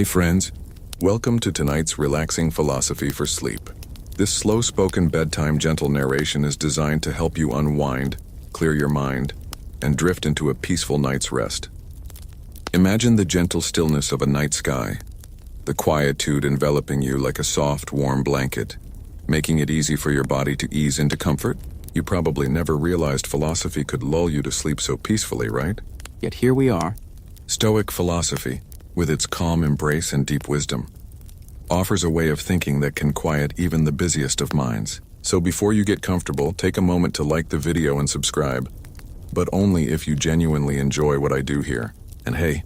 Hey friends, welcome to tonight's relaxing philosophy for sleep. This slow-spoken bedtime gentle narration is designed to help you unwind, clear your mind, and drift into a peaceful night's rest. Imagine the gentle stillness of a night sky, the quietude enveloping you like a soft, warm blanket, making it easy for your body to ease into comfort. You probably never realized philosophy could lull you to sleep so peacefully, right? Yet here we are. Stoic philosophy, with its calm embrace and deep wisdom, offers a way of thinking that can quiet even the busiest of minds. So before you get comfortable, take a moment to like the video and subscribe, but only if you genuinely enjoy what I do here. And hey,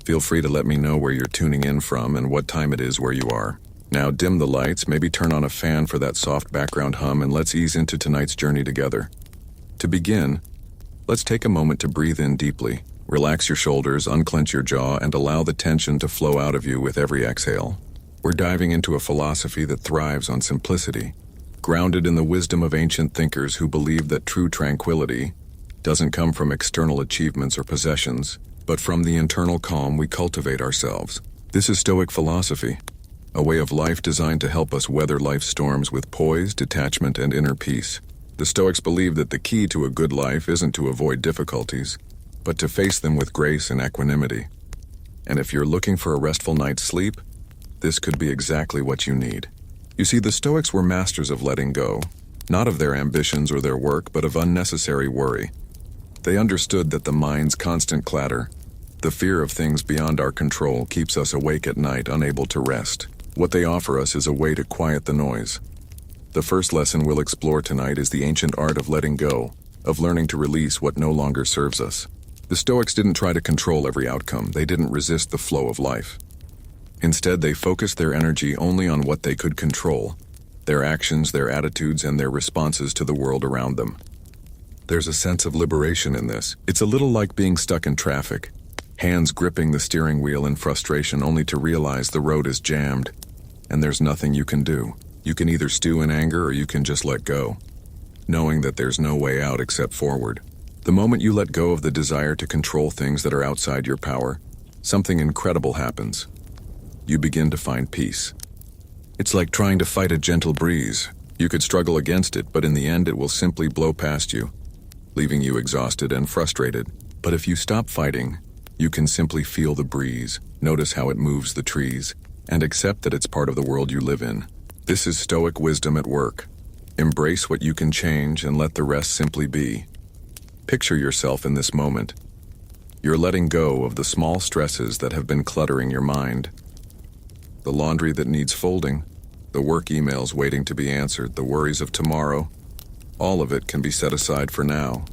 feel free to let me know where you're tuning in from and what time it is where you are. Now dim the lights, maybe turn on a fan for that soft background hum, and let's ease into tonight's journey together. To begin, let's take a moment to breathe in deeply. Relax your shoulders, unclench your jaw, and allow the tension to flow out of you with every exhale. We're diving into a philosophy that thrives on simplicity, grounded in the wisdom of ancient thinkers who believed that true tranquility doesn't come from external achievements or possessions, but from the internal calm we cultivate ourselves. This is Stoic philosophy, a way of life designed to help us weather life's storms with poise, detachment, and inner peace. The Stoics believe that the key to a good life isn't to avoid difficulties, but to face them with grace and equanimity. And if you're looking for a restful night's sleep, this could be exactly what you need. You see, the Stoics were masters of letting go, not of their ambitions or their work, but of unnecessary worry. They understood that the mind's constant clatter, the fear of things beyond our control, keeps us awake at night, unable to rest. What they offer us is a way to quiet the noise. The first lesson we'll explore tonight is the ancient art of letting go, of learning to release what no longer serves us. The Stoics didn't try to control every outcome. They didn't resist the flow of life. Instead, they focused their energy only on what they could control: their actions, their attitudes, and their responses to the world around them. There's a sense of liberation in this. It's a little like being stuck in traffic, hands gripping the steering wheel in frustration only to realize the road is jammed, and there's nothing you can do. You can either stew in anger or you can just let go, knowing that there's no way out except forward. The moment you let go of the desire to control things that are outside your power, something incredible happens. You begin to find peace. It's like trying to fight a gentle breeze. You could struggle against it, but in the end it will simply blow past you, leaving you exhausted and frustrated. But if you stop fighting, you can simply feel the breeze, notice how it moves the trees, and accept that it's part of the world you live in. This is Stoic wisdom at work. Embrace what you can change and let the rest simply be. Picture yourself in this moment. You're letting go of the small stresses that have been cluttering your mind. The laundry that needs folding, the work emails waiting to be answered, the worries of tomorrow. All of it can be set aside for now.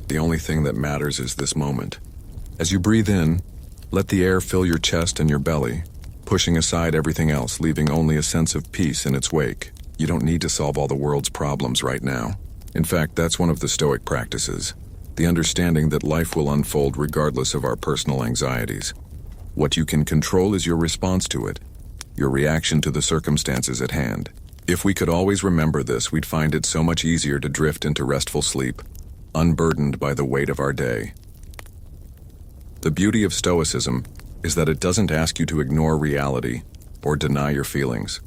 The only thing that matters is this moment. As you breathe in, let the air fill your chest and your belly, pushing aside everything else, leaving only a sense of peace in its wake. You don't need to solve all the world's problems right now. In fact, that's one of the Stoic practices, the understanding that life will unfold regardless of our personal anxieties. What you can control is your response to it, your reaction to the circumstances at hand. If we could always remember this, we'd find it so much easier to drift into restful sleep, unburdened by the weight of our day. The beauty of Stoicism is that it doesn't ask you to ignore reality or deny your feelings.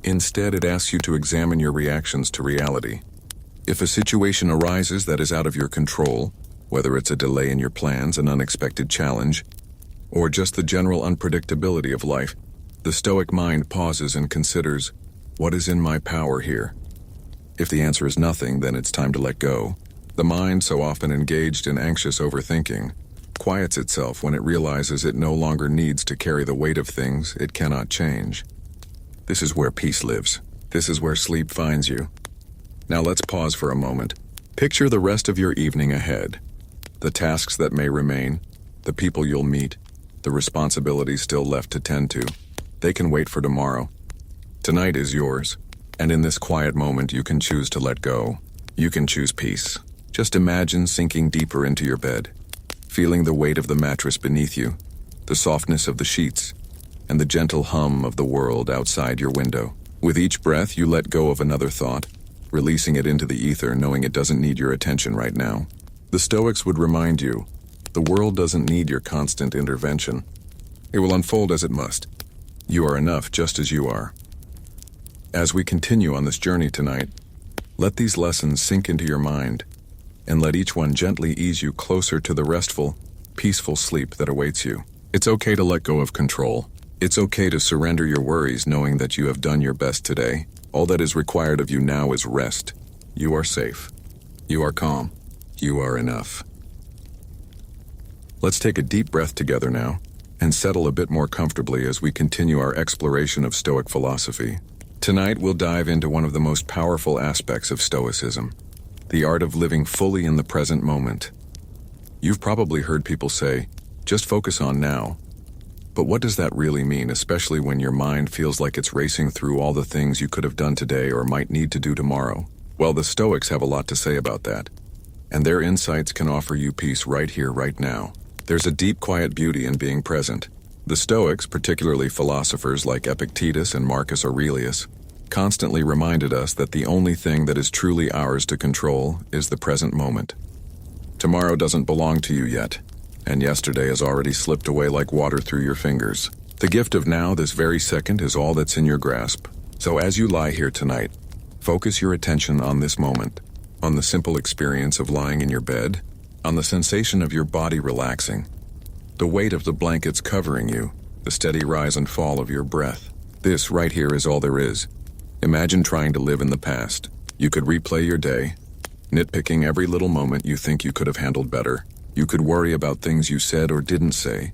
Instead, it asks you to examine your reactions to reality. If a situation arises that is out of your control, whether it's a delay in your plans, an unexpected challenge, or just the general unpredictability of life, the Stoic mind pauses and considers, what is in my power here? If the answer is nothing, then it's time to let go. The mind, so often engaged in anxious overthinking, quiets itself when it realizes it no longer needs to carry the weight of things it cannot change. This is where peace lives. This is where sleep finds you. Now let's pause for a moment. Picture the rest of your evening ahead. The tasks that may remain, the people you'll meet, the responsibilities still left to tend to. They can wait for tomorrow. Tonight is yours, and in this quiet moment you can choose to let go. You can choose peace. Just imagine sinking deeper into your bed, feeling the weight of the mattress beneath you, the softness of the sheets, and the gentle hum of the world outside your window. With each breath, you let go of another thought, releasing it into the ether, knowing it doesn't need your attention right now. The Stoics would remind you, the world doesn't need your constant intervention. It will unfold as it must. You are enough just as you are. As we continue on this journey tonight, let these lessons sink into your mind, and let each one gently ease you closer to the restful, peaceful sleep that awaits you. It's okay to let go of control. It's okay to surrender your worries knowing that you have done your best today. All that is required of you now is rest. You are safe. You are calm. You are enough. Let's take a deep breath together now and settle a bit more comfortably as we continue our exploration of Stoic philosophy. Tonight we'll dive into one of the most powerful aspects of Stoicism, the art of living fully in the present moment. You've probably heard people say, just focus on now. But what does that really mean, especially when your mind feels like it's racing through all the things you could have done today or might need to do tomorrow? Well, the Stoics have a lot to say about that, and their insights can offer you peace right here, right now. There's a deep, quiet beauty in being present. The Stoics, particularly philosophers like Epictetus and Marcus Aurelius, constantly reminded us that the only thing that is truly ours to control is the present moment. Tomorrow doesn't belong to you yet, and yesterday has already slipped away like water through your fingers. The gift of now, this very second, is all that's in your grasp. So as you lie here tonight, focus your attention on this moment, on the simple experience of lying in your bed, on the sensation of your body relaxing, the weight of the blankets covering you, the steady rise and fall of your breath. This right here is all there is. Imagine trying to live in the past. You could replay your day, nitpicking every little moment you think you could have handled better. You could worry about things you said or didn't say,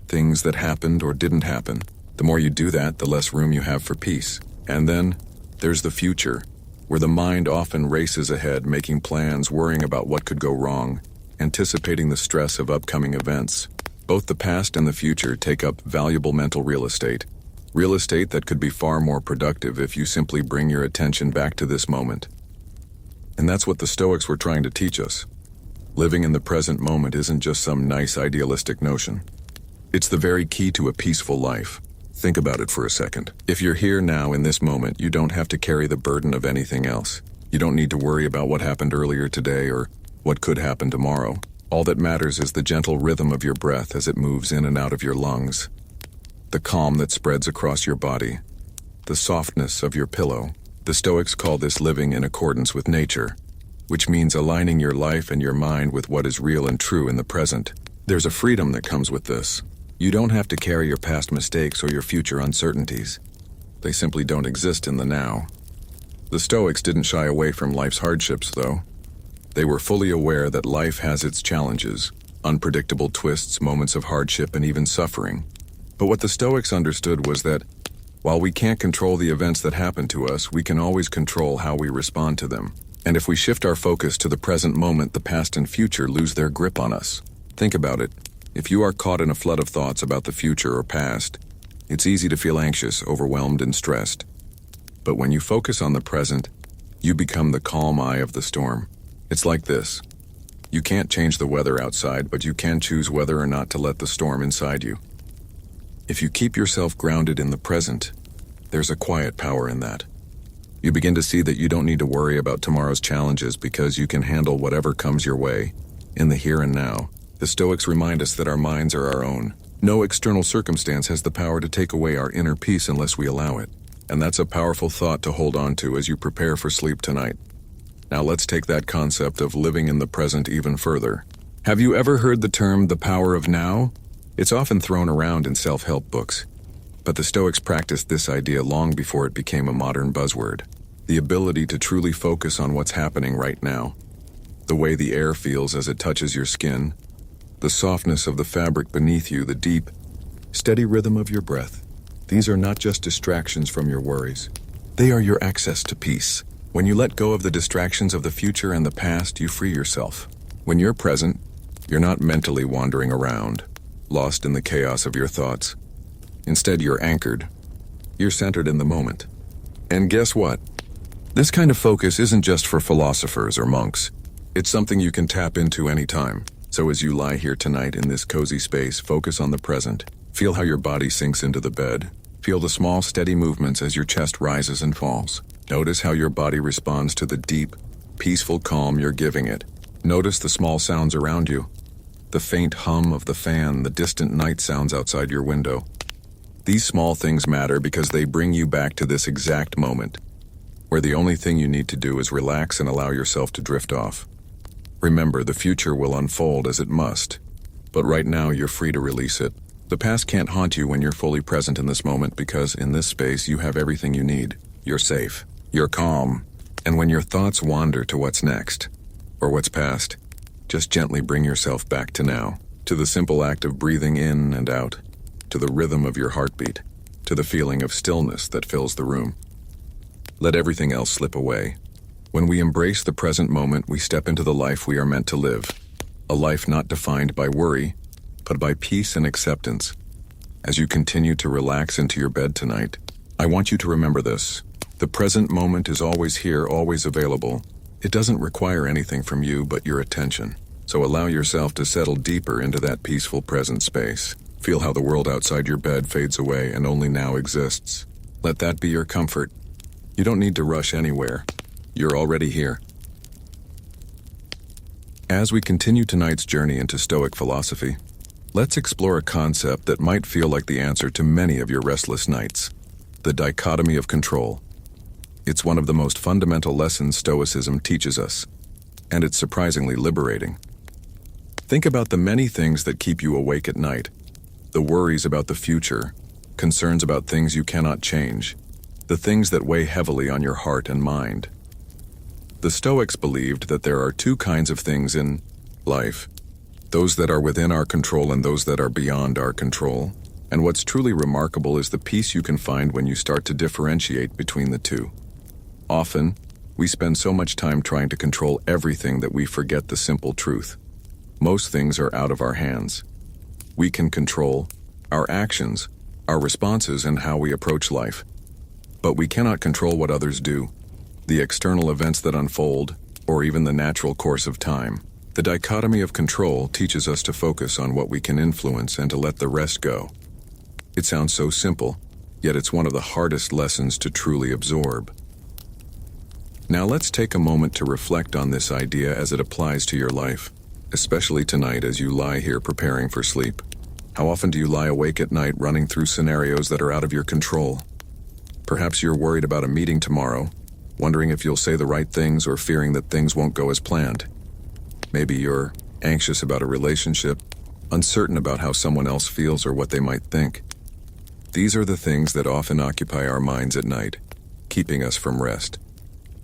things that happened or didn't happen. The more you do that, the less room you have for peace. And then there's the future, where the mind often races ahead, making plans, worrying about what could go wrong, anticipating the stress of upcoming events. Both the past and the future take up valuable mental real estate that could be far more productive if you simply bring your attention back to this moment. And that's what the Stoics were trying to teach us. Living in the present moment isn't just some nice idealistic notion. It's the very key to a peaceful life. Think about it for a second. If you're here now in this moment, you don't have to carry the burden of anything else. You don't need to worry about what happened earlier today or what could happen tomorrow. All that matters is the gentle rhythm of your breath as it moves in and out of your lungs, the calm that spreads across your body, the softness of your pillow. The Stoics call this living in accordance with nature, which means aligning your life and your mind with what is real and true in the present. There's a freedom that comes with this. You don't have to carry your past mistakes or your future uncertainties. They simply don't exist in the now. The Stoics didn't shy away from life's hardships, though. They were fully aware that life has its challenges, unpredictable twists, moments of hardship, and even suffering. But what the Stoics understood was that, while we can't control the events that happen to us, we can always control how we respond to them. And if we shift our focus to the present moment, the past and future lose their grip on us. Think about it. If you are caught in a flood of thoughts about the future or past, it's easy to feel anxious, overwhelmed, and stressed. But when you focus on the present, you become the calm eye of the storm. It's like this. You can't change the weather outside, but you can choose whether or not to let the storm inside you. If you keep yourself grounded in the present, there's a quiet power in that. You begin to see that you don't need to worry about tomorrow's challenges because you can handle whatever comes your way in the here and now. The Stoics remind us that our minds are our own. No external circumstance has the power to take away our inner peace unless we allow it. And that's a powerful thought to hold on to as you prepare for sleep tonight. Now let's take that concept of living in the present even further. Have you ever heard the term the power of now? It's often thrown around in self-help books, but the Stoics practiced this idea long before it became a modern buzzword. The ability to truly focus on what's happening right now. The way the air feels as it touches your skin, the softness of the fabric beneath you, the deep, steady rhythm of your breath. These are not just distractions from your worries. They are your access to peace. When you let go of the distractions of the future and the past, you free yourself. When you're present, you're not mentally wandering around, lost in the chaos of your thoughts. Instead, you're anchored. You're centered in the moment. And guess what? This kind of focus isn't just for philosophers or monks. It's something you can tap into anytime. So as you lie here tonight in this cozy space, focus on the present. Feel how your body sinks into the bed. Feel the small, steady movements as your chest rises and falls. Notice how your body responds to the deep, peaceful calm you're giving it. Notice the small sounds around you. The faint hum of the fan, the distant night sounds outside your window. These small things matter because they bring you back to this exact moment, where the only thing you need to do is relax and allow yourself to drift off. Remember, the future will unfold as it must, but right now you're free to release it. The past can't haunt you when you're fully present in this moment because in this space you have everything you need. You're safe. You're calm. And when your thoughts wander to what's next, or what's past, just gently bring yourself back to now, to the simple act of breathing in and out, to the rhythm of your heartbeat, to the feeling of stillness that fills the room. Let everything else slip away. When we embrace the present moment, we step into the life we are meant to live, a life not defined by worry, but by peace and acceptance. As you continue to relax into your bed tonight, I want you to remember this. The present moment is always here, always available. It doesn't require anything from you but your attention. So allow yourself to settle deeper into that peaceful present space. Feel how the world outside your bed fades away and only now exists. Let that be your comfort. You don't need to rush anywhere. You're already here. As we continue tonight's journey into Stoic philosophy, let's explore a concept that might feel like the answer to many of your restless nights: the dichotomy of control. It's one of the most fundamental lessons Stoicism teaches us, and it's surprisingly liberating. Think about the many things that keep you awake at night: the worries about the future, concerns about things you cannot change, the things that weigh heavily on your heart and mind. The Stoics believed that there are two kinds of things in life: those that are within our control and those that are beyond our control. And what's truly remarkable is the peace you can find when you start to differentiate between the two. Often, we spend so much time trying to control everything that we forget the simple truth. Most things are out of our hands. We can control our actions, our responses, and how we approach life. But we cannot control what others do, the external events that unfold, or even the natural course of time. The dichotomy of control teaches us to focus on what we can influence and to let the rest go. It sounds so simple, yet it's one of the hardest lessons to truly absorb. Now let's take a moment to reflect on this idea as it applies to your life, especially tonight as you lie here preparing for sleep. How often do you lie awake at night running through scenarios that are out of your control? Perhaps you're worried about a meeting tomorrow, wondering if you'll say the right things or fearing that things won't go as planned. Maybe you're anxious about a relationship, uncertain about how someone else feels or what they might think. These are the things that often occupy our minds at night, keeping us from rest.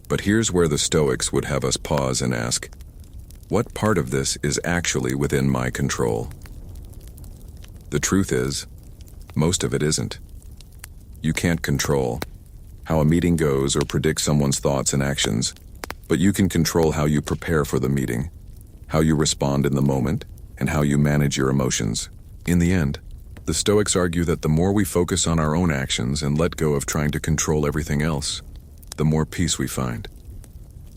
But here's where the Stoics would have us pause and ask, what part of this is actually within my control? The truth is, most of it isn't. You can't control how a meeting goes or predict someone's thoughts and actions, but you can control how you prepare for the meeting, how you respond in the moment, and how you manage your emotions. In the end, the Stoics argue that the more we focus on our own actions and let go of trying to control everything else, the more peace we find.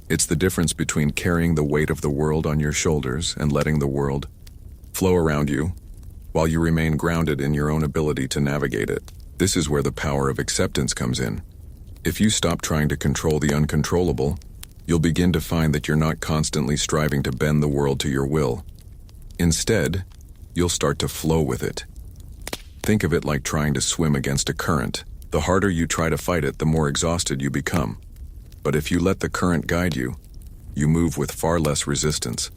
It's the difference between carrying the weight of the world on your shoulders and letting the world flow around you, while you remain grounded in your own ability to navigate it. This is where the power of acceptance comes in. If you stop trying to control the uncontrollable, you'll begin to find that you're not constantly striving to bend the world to your will. Instead, you'll start to flow with it. Think of it like trying to swim against a current. The harder you try to fight it, the more exhausted you become. But if you let the current guide you, you move with far less resistance.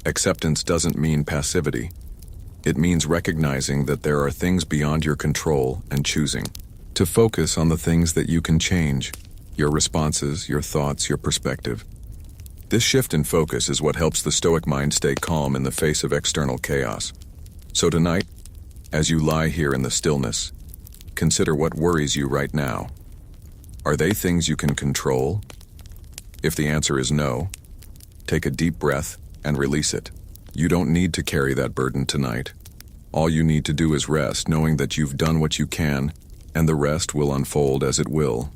Acceptance doesn't mean passivity. It means recognizing that there are things beyond your control and choosing to focus on the things that you can change: your responses, your thoughts, your perspective. This shift in focus is what helps the Stoic mind stay calm in the face of external chaos. So tonight, as you lie here in the stillness, consider what worries you right now. Are they things you can control? If the answer is no, take a deep breath and release it. You don't need to carry that burden tonight. All you need to do is rest, knowing that you've done what you can, and the rest will unfold as it will.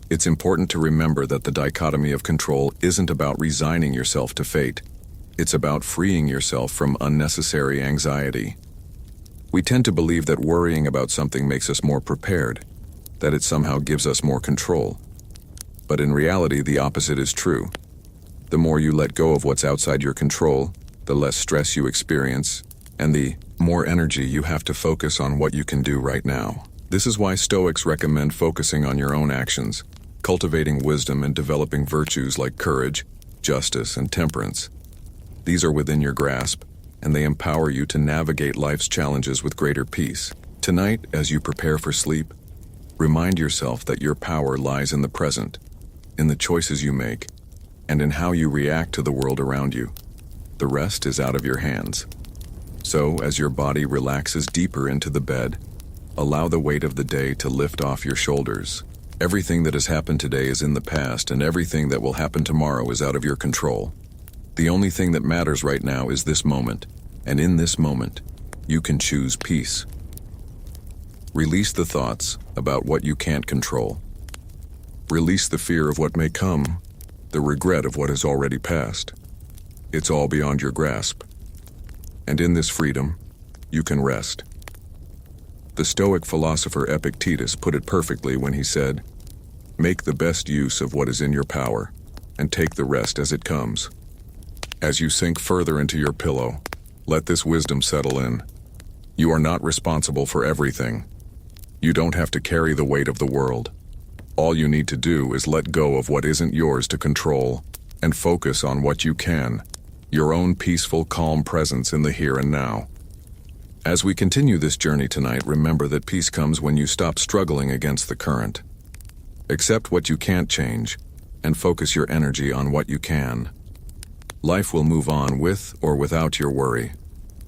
It's important to remember that the dichotomy of control isn't about resigning yourself to fate. It's about freeing yourself from unnecessary anxiety. We tend to believe that worrying about something makes us more prepared, that it somehow gives us more control. But in reality, the opposite is true. The more you let go of what's outside your control, the less stress you experience, and the more energy you have to focus on what you can do right now. This is why Stoics recommend focusing on your own actions, cultivating wisdom and developing virtues like courage, justice, and temperance. These are within your grasp, and they empower you to navigate life's challenges with greater peace. Tonight, as you prepare for sleep, remind yourself that your power lies in the present, in the choices you make, and in how you react to the world around you. The rest is out of your hands. So, as your body relaxes deeper into the bed, allow the weight of the day to lift off your shoulders. Everything that has happened today is in the past, and everything that will happen tomorrow is out of your control. The only thing that matters right now is this moment, and in this moment, you can choose peace. Release the thoughts about what you can't control. Release the fear of what may come, the regret of what has already passed. It's all beyond your grasp. And in this freedom, you can rest. The Stoic philosopher Epictetus put it perfectly when he said, "Make the best use of what is in your power, and take the rest as it comes." As you sink further into your pillow, let this wisdom settle in. You are not responsible for everything. You don't have to carry the weight of the world. All you need to do is let go of what isn't yours to control, and focus on what you can, your own peaceful, calm presence in the here and now. As we continue this journey tonight, remember that peace comes when you stop struggling against the current. Accept what you can't change, and focus your energy on what you can. Life will move on with or without your worry,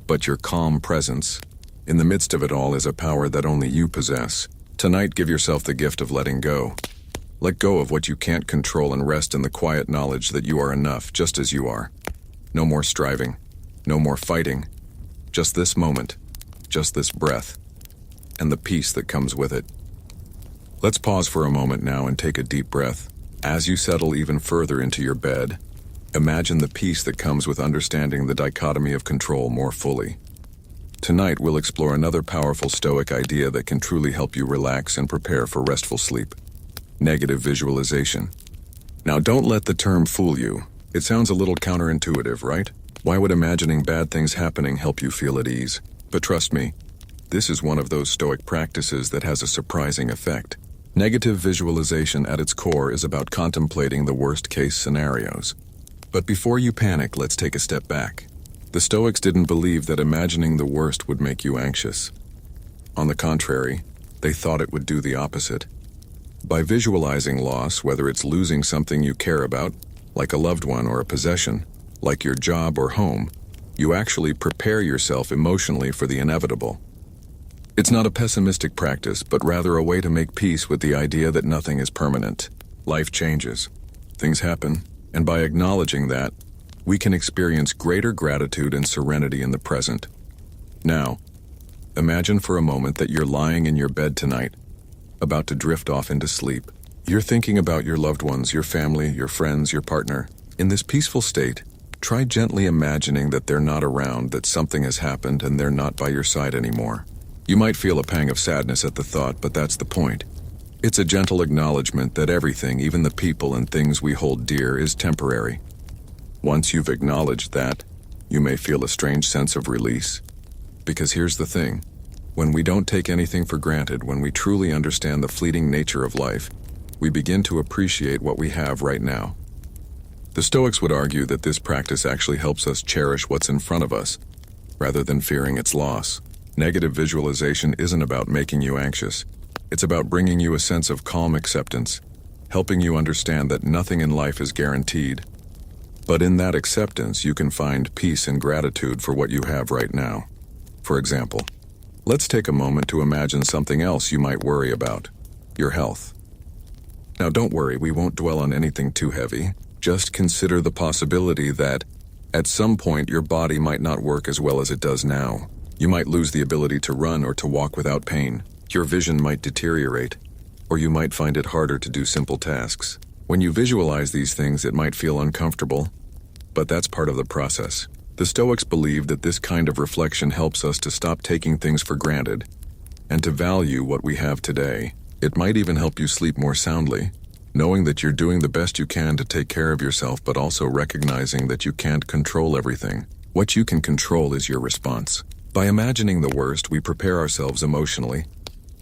but your calm presence, in the midst of it all, is a power that only you possess. Tonight, give yourself the gift of letting go. Let go of what you can't control and rest in the quiet knowledge that you are enough just as you are. No more striving, no more fighting. Just this moment, just this breath, and the peace that comes with it. Let's pause for a moment now and take a deep breath. As you settle even further into your bed, imagine the peace that comes with understanding the dichotomy of control more fully. Tonight, we'll explore another powerful Stoic idea that can truly help you relax and prepare for restful sleep: negative visualization. Now, don't let the term fool you. It sounds a little counterintuitive, right? Why would imagining bad things happening help you feel at ease? But trust me, this is one of those Stoic practices that has a surprising effect. Negative visualization at its core is about contemplating the worst-case scenarios. But before you panic, let's take a step back. The Stoics didn't believe that imagining the worst would make you anxious. On the contrary, they thought it would do the opposite. By visualizing loss, whether it's losing something you care about, like a loved one or a possession, like your job or home, you actually prepare yourself emotionally for the inevitable. It's not a pessimistic practice, but rather a way to make peace with the idea that nothing is permanent. Life changes. Things happen, and by acknowledging that, we can experience greater gratitude and serenity in the present. Now, imagine for a moment that you're lying in your bed tonight, about to drift off into sleep. You're thinking about your loved ones, your family, your friends, your partner. In this peaceful state, try gently imagining that they're not around, that something has happened and they're not by your side anymore. You might feel a pang of sadness at the thought, but that's the point. It's a gentle acknowledgement that everything, even the people and things we hold dear, is temporary. Once you've acknowledged that, you may feel a strange sense of release. Because here's the thing. When we don't take anything for granted, when we truly understand the fleeting nature of life, we begin to appreciate what we have right now. The Stoics would argue that this practice actually helps us cherish what's in front of us, rather than fearing its loss. Negative visualization isn't about making you anxious. It's about bringing you a sense of calm acceptance, helping you understand that nothing in life is guaranteed. But in that acceptance, you can find peace and gratitude for what you have right now. For example, let's take a moment to imagine something else you might worry about: your health. Now, don't worry, we won't dwell on anything too heavy. Just consider the possibility that, at some point, your body might not work as well as it does now. You might lose the ability to run or to walk without pain. Your vision might deteriorate, or you might find it harder to do simple tasks. When you visualize these things, it might feel uncomfortable, but that's part of the process. The Stoics believe that this kind of reflection helps us to stop taking things for granted and to value what we have today. It might even help you sleep more soundly, knowing that you're doing the best you can to take care of yourself, but also recognizing that you can't control everything. What you can control is your response. By imagining the worst, we prepare ourselves emotionally,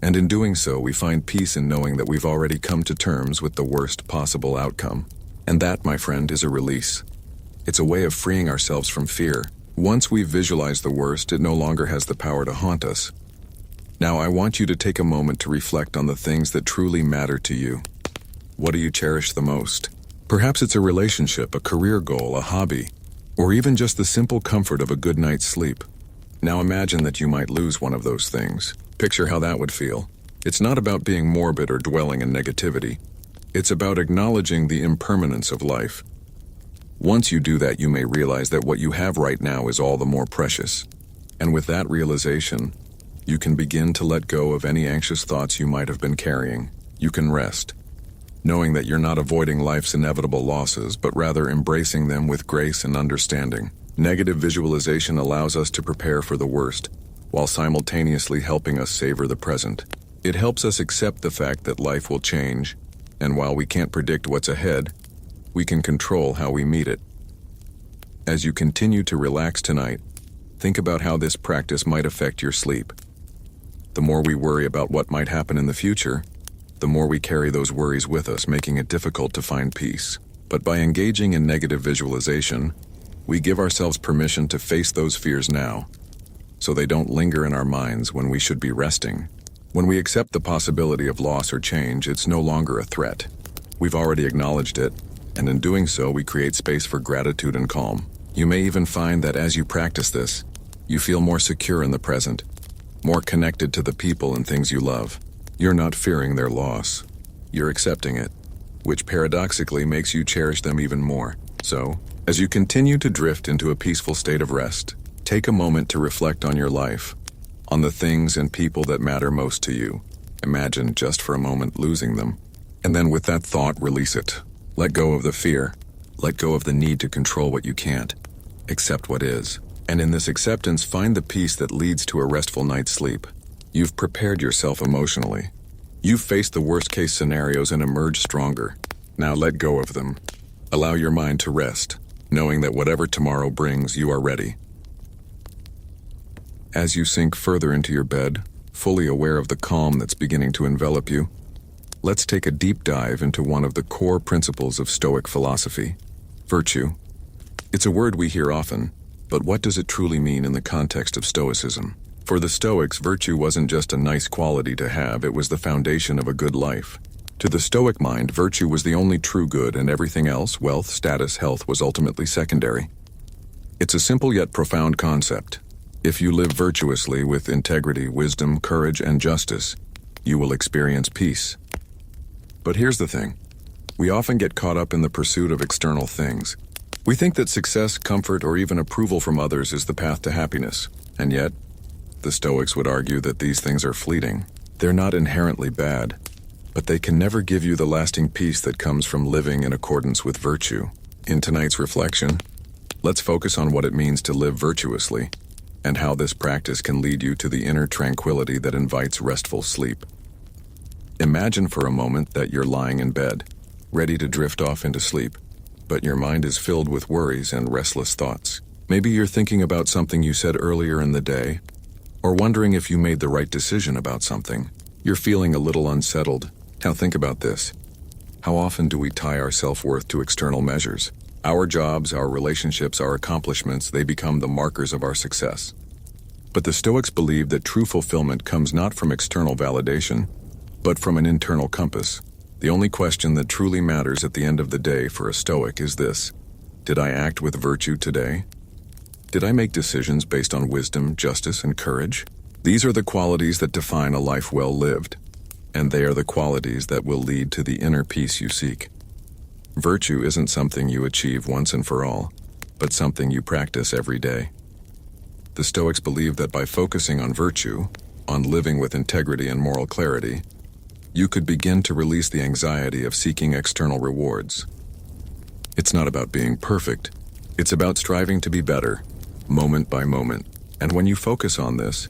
and in doing so, we find peace in knowing that we've already come to terms with the worst possible outcome. And that, my friend, is a release. It's a way of freeing ourselves from fear. Once we've visualized the worst, it no longer has the power to haunt us. Now, I want you to take a moment to reflect on the things that truly matter to you. What do you cherish the most? Perhaps it's a relationship, a career goal, a hobby, or even just the simple comfort of a good night's sleep. Now imagine that you might lose one of those things. Picture how that would feel. It's not about being morbid or dwelling in negativity. It's about acknowledging the impermanence of life. Once you do that, you may realize that what you have right now is all the more precious. And with that realization, you can begin to let go of any anxious thoughts you might have been carrying. You can rest, knowing that you're not avoiding life's inevitable losses, but rather embracing them with grace and understanding. Negative visualization allows us to prepare for the worst, while simultaneously helping us savor the present. It helps us accept the fact that life will change, and while we can't predict what's ahead, we can control how we meet it. As you continue to relax tonight, think about how this practice might affect your sleep. The more we worry about what might happen in the future, the more we carry those worries with us, making it difficult to find peace. But by engaging in negative visualization, we give ourselves permission to face those fears now, so they don't linger in our minds when we should be resting. When we accept the possibility of loss or change, it's no longer a threat. We've already acknowledged it, and in doing so, we create space for gratitude and calm. You may even find that as you practice this, you feel more secure in the present, more connected to the people and things you love. You're not fearing their loss. You're accepting it, which paradoxically makes you cherish them even more. So, as you continue to drift into a peaceful state of rest, take a moment to reflect on your life, on the things and people that matter most to you. Imagine, just for a moment, losing them. And then with that thought, release it. Let go of the fear. Let go of the need to control what you can't. Accept what is. And in this acceptance, find the peace that leads to a restful night's sleep. You've prepared yourself emotionally. You've faced the worst-case scenarios and emerged stronger. Now let go of them. Allow your mind to rest, knowing that whatever tomorrow brings, you are ready. As you sink further into your bed, fully aware of the calm that's beginning to envelop you, let's take a deep dive into one of the core principles of Stoic philosophy: virtue. It's a word we hear often, but what does it truly mean in the context of Stoicism? For the Stoics, virtue wasn't just a nice quality to have, it was the foundation of a good life. To the Stoic mind, virtue was the only true good, and everything else, wealth, status, health, was ultimately secondary. It's a simple yet profound concept. If you live virtuously with integrity, wisdom, courage, and justice, you will experience peace. But here's the thing. We often get caught up in the pursuit of external things. We think that success, comfort, or even approval from others is the path to happiness. And yet, the Stoics would argue that these things are fleeting. They're not inherently bad, but they can never give you the lasting peace that comes from living in accordance with virtue. In tonight's reflection, let's focus on what it means to live virtuously, and how this practice can lead you to the inner tranquility that invites restful sleep. Imagine for a moment that you're lying in bed, ready to drift off into sleep, but your mind is filled with worries and restless thoughts. Maybe you're thinking about something you said earlier in the day, or wondering if you made the right decision about something. You're feeling a little unsettled. Now think about this. How often do we tie our self-worth to external measures? Our jobs, our relationships, our accomplishments, they become the markers of our success. But the Stoics believe that true fulfillment comes not from external validation, but from an internal compass. The only question that truly matters at the end of the day for a Stoic is this: did I act with virtue today? Did I make decisions based on wisdom, justice, and courage? These are the qualities that define a life well lived, and they are the qualities that will lead to the inner peace you seek. Virtue isn't something you achieve once and for all, but something you practice every day. The Stoics believe that by focusing on virtue, on living with integrity and moral clarity, you could begin to release the anxiety of seeking external rewards. It's not about being perfect. It's about striving to be better, moment by moment. And when you focus on this,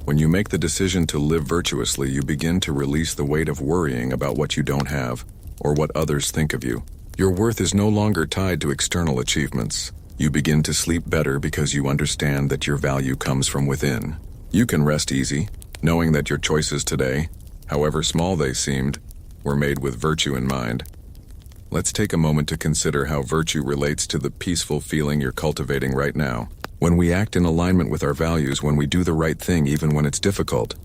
when you make the decision to live virtuously, you begin to release the weight of worrying about what you don't have or what others think of you. Your worth is no longer tied to external achievements. You begin to sleep better because you understand that your value comes from within. You can rest easy, knowing that your choices today, however small they seemed, were made with virtue in mind. Let's take a moment to consider how virtue relates to the peaceful feeling you're cultivating right now. When we act in alignment with our values, when we do the right thing even when it's difficult,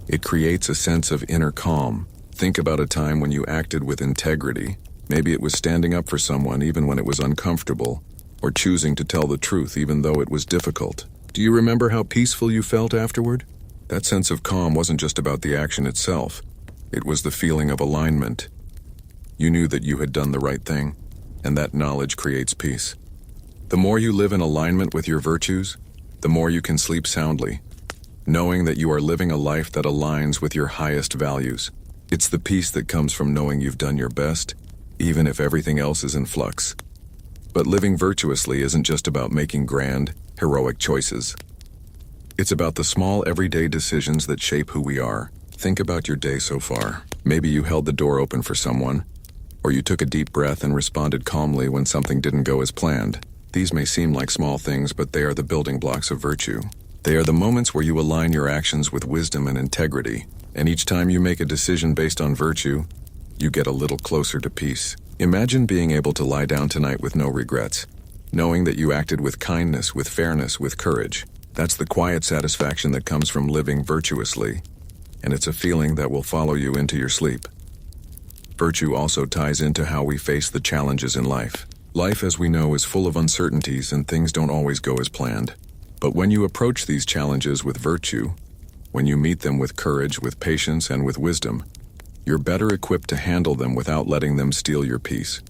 it creates a sense of inner calm. Think about a time when you acted with integrity. Maybe it was standing up for someone even when it was uncomfortable, or choosing to tell the truth even though it was difficult. Do you remember how peaceful you felt afterward? That sense of calm wasn't just about the action itself. It was the feeling of alignment. You knew that you had done the right thing, and that knowledge creates peace. The more you live in alignment with your virtues, the more you can sleep soundly, knowing that you are living a life that aligns with your highest values. It's the peace that comes from knowing you've done your best, even if everything else is in flux. But living virtuously isn't just about making grand, heroic choices. It's about the small, everyday decisions that shape who we are. Think about your day so far. Maybe you held the door open for someone, or you took a deep breath and responded calmly when something didn't go as planned. These may seem like small things, but they are the building blocks of virtue. They are the moments where you align your actions with wisdom and integrity, and each time you make a decision based on virtue, you get a little closer to peace. Imagine being able to lie down tonight with no regrets, knowing that you acted with kindness, with fairness, with courage. That's the quiet satisfaction that comes from living virtuously, and it's a feeling that will follow you into your sleep. Virtue also ties into how we face the challenges in life. Life, as we know, is full of uncertainties and things don't always go as planned. But when you approach these challenges with virtue, when you meet them with courage, with patience, and with wisdom, you're better equipped to handle them without letting them steal your peace.